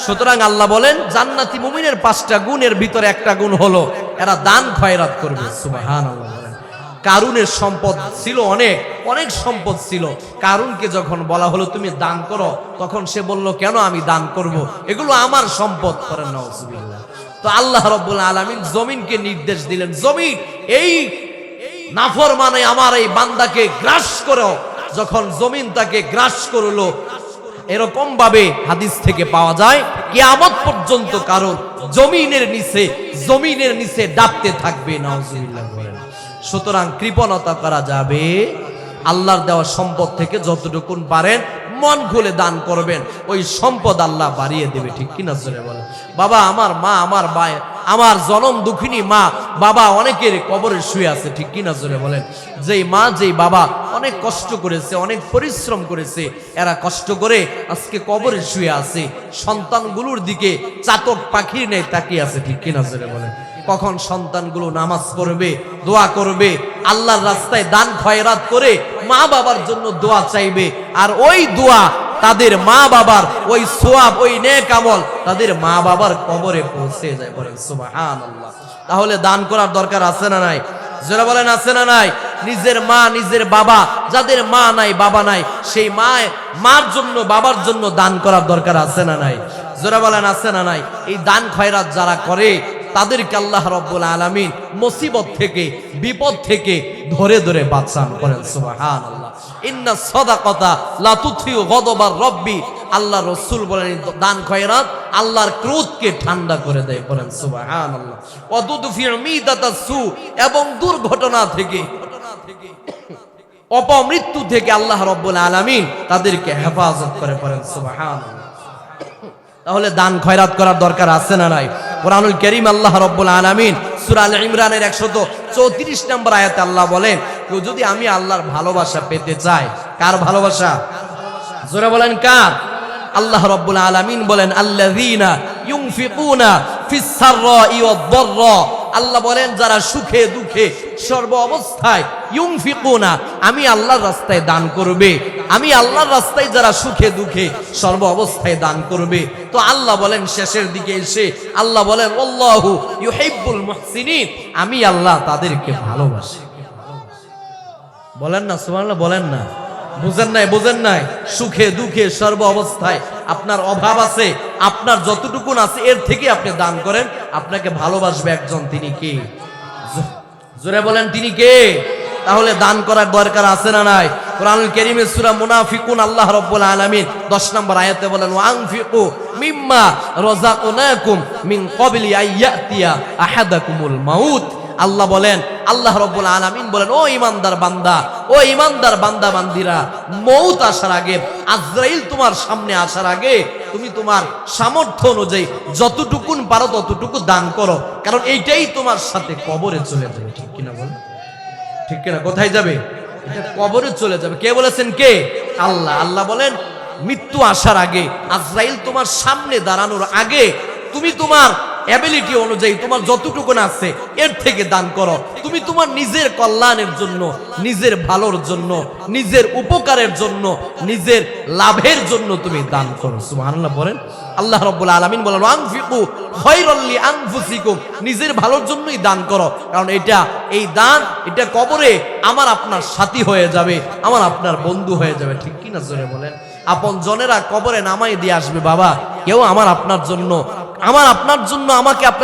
সুতরাং আল্লাহ বলেন জান্নাতি মুমিনের 5টা গুণের ভিতরে একটা গুণ হলো এরা দান খয়রাত করবে। সুবহানাল্লাহ। কারুনের সম্পদ ছিল অনেক, অনেক সম্পদ ছিল। কারুনকে যখন বলা হলো তুমি দান করো, তখন সে বলল কেন আমি দান করব, এগুলো আমার সম্পদ। করেন নাউজুবিল্লাহ। তো আল্লাহ রাব্বুল আলামিন জমিনকে নির্দেশ দিলেন, জমিন এই নাফরমানে আমার এই বান্দাকে গ্রাস করো। যখন জমিন তাকে গ্রাস করলো, এরকম ভাবে হাদিস থেকে পাওয়া যায় কিয়ামত পর্যন্ত কারণ জমিনের নিচে ডাবতে থাকবে। নাউজুবিল্লাহ বলেন। সুতরাং কৃপণতা করা যাবে। আল্লাহর দেওয়া সম্পদ থেকে যতটুকু পারেন মন খুলে দান করবেন, ওই সম্পদ আল্লাহ বাড়িয়ে দেবে, ঠিক কিনা জোরে বলেন। বাবা, আমার মা, আমার ভাই, আমার জনম দুঃখিনী মা বাবা অনেকের কবরে শুয়ে আছে, ঠিক কিনা জোরে বলেন। যেই মা যেই বাবা অনেক কষ্ট করেছে, অনেক পরিশ্রম করেছে, এরা কষ্ট করে আজকে কবরে শুয়ে আছে, সন্তানগুলোর দিকে চাতক পাখির নেই তাকিয়ে আছে, ঠিক কিনা জোরে বলেন। কখন সন্তানগুলো নামাজ পড়বে, দোয়া করবে, আল্লাহর রাস্তায় দান খয়রাত করে মা বাবার জন্য দোয়া চাইবে, আর ওই দোয়া তাদের মা বাবার ওই সওয়াব, ওই নেক আমল তাদের মা বাবার কবরে পৌঁছে যায়। বলেন সুবহানাল্লাহ। তাহলে দান করার দরকার আছে না নাই? যারা বলেন আছে না নাই? নিজের মা, নিজের বাবা, যাদের মা নাই বাবা নাই, সেই মার জন্য বাবার জন্য দান করার দরকার আছে না নাই? যারা বলেন আছে না নাই? এই দান খয়রাত যারা করে তাদেরকে আল্লাহ রাব্বুল আলামিন মুসিবত থেকে, বিপদ থেকে ধরে ধরে বাঁচান। করেন সুবহানাল্লাহ। ইন্না সাদাকাতা লা তুতফিউ গযবার রাব্বি। আল্লাহ রাসূল বলেন দান খয়রাত আল্লাহর ক্রোধকে ঠান্ডা করে দেয়। বলেন সুবহানাল্লাহ। ওয়া তুদফিউ মিদাতাস সু, এবং দুর্ঘটনা থেকে, অপমৃত্যু থেকে আল্লাহ রাব্বুল আলামিন তাদেরকে হেফাজত করে। পড়েন সুবহানাল্লাহ। তাহলে দান খয়রাত করার দরকার আছে না নাই? কোরআনুল কারীম আল্লাহ রাব্বুল আলামিন সূরা আল ইমরানের 134 নম্বর আয়াতে আল্লাহ বলেন, কেউ যদি আমি আল্লাহর ভালোবাসা পেতে চায়, কার ভালোবাসা? জোরে বলেন কার? আল্লাহ রাব্বুল আলামিন বলেন আল্লাযীনা ইউনফিকুনা ফিস সাররাই ওয়াদ দাররা। আল্লাহ বলেন যারা সুখে দুঃখে সর্ব অবস্থায়, ইউনফিকুনা আমি আল্লাহর রাস্তায় দান করবে, আমি আল্লাহর রাস্তায় যারা সুখে দুঃখে সর্ব অবস্থায় দান করবে। তো আল্লাহ বলেন শেষের দিকে এসে আল্লাহ বলেন আল্লাহু ইউহিব্বুল মুহসিনিন, আমি আল্লাহ তাদেরকে ভালোবাসি। বলেন না সুবহানাল্লাহ, বলেন না। বুঝেন নাই? বুঝেন নাই? সুখে দুঃখে সর্ব অবস্থায় আপনার অভাব আছে, আপনার যতটুকু আছে এর থেকে আপনি দান করেন, আপনাকে ভালোবাসবে একজন। তিনি কে? জোরে বলেন তিনি কে? তাহলে দান করার দরকার আছে না নাই? কোরআনুল কারীমের সূরা মুনাফিকুন আল্লাহ রাব্বুল আলামিন 10 নম্বর আয়াতে বলেন ওয়ানফিকু মিম্মা রাযাকনাকুম মিন ক্বাবলি আইয়াতিয়া আহাদাকুমুল মাউত। আল্লাহ বলেন, আল্লাহ রাব্বুল আলামিন বলেন, ও ইমানদার বান্দা, ও ইমানদার বান্দা বান্দিরা, মউত আসার আগে, আজরাইল তোমার সামনে আসার আগে তুমি তোমার সামর্থ্য অনুযায়ী যতটুকু পারো ততটুকু দান করো, কারণ এইটাই তোমার সাথে কবরে চলে যাবে। ঠিক কিনা বলেন? ঠিক কিনা? কোথায় যাবে? এটা কবরে চলে যাবে। কে বলেছেন? কে? আল্লাহ। আল্লাহ বলেন মৃত্যু আসার আগে, আজরাইল তোমার সামনে দাঁড়ানোর আগে তুমি তোমার এবিলিটি অনুযায়ী তোমার যতটুকু আছে এর থেকে দান করো। তুমি তোমার নিজের কল্যাণের জন্য, নিজের ভালোর জন্য, নিজের উপকারের জন্য, নিজের লাভের জন্য তুমি দান করো। সুবহানাল্লাহ বলেন। আল্লাহ রাব্বুল আলামিন বলেন আনফিকু খায়রাল লিআনফুসিকুম, নিজের ভালোর জন্যই দান করো, কারণ এই দান এটা কবরে আমার আপনার সাথী হয়ে যাবে, আমার আপনার বন্ধু হয়ে যাবে। ঠিক কি না? জোরে বলেন। আপন জনেরা কবরে নামাই দিয়ে আসবে, বাবা কেউ আমার আপনার জন্য আমাকে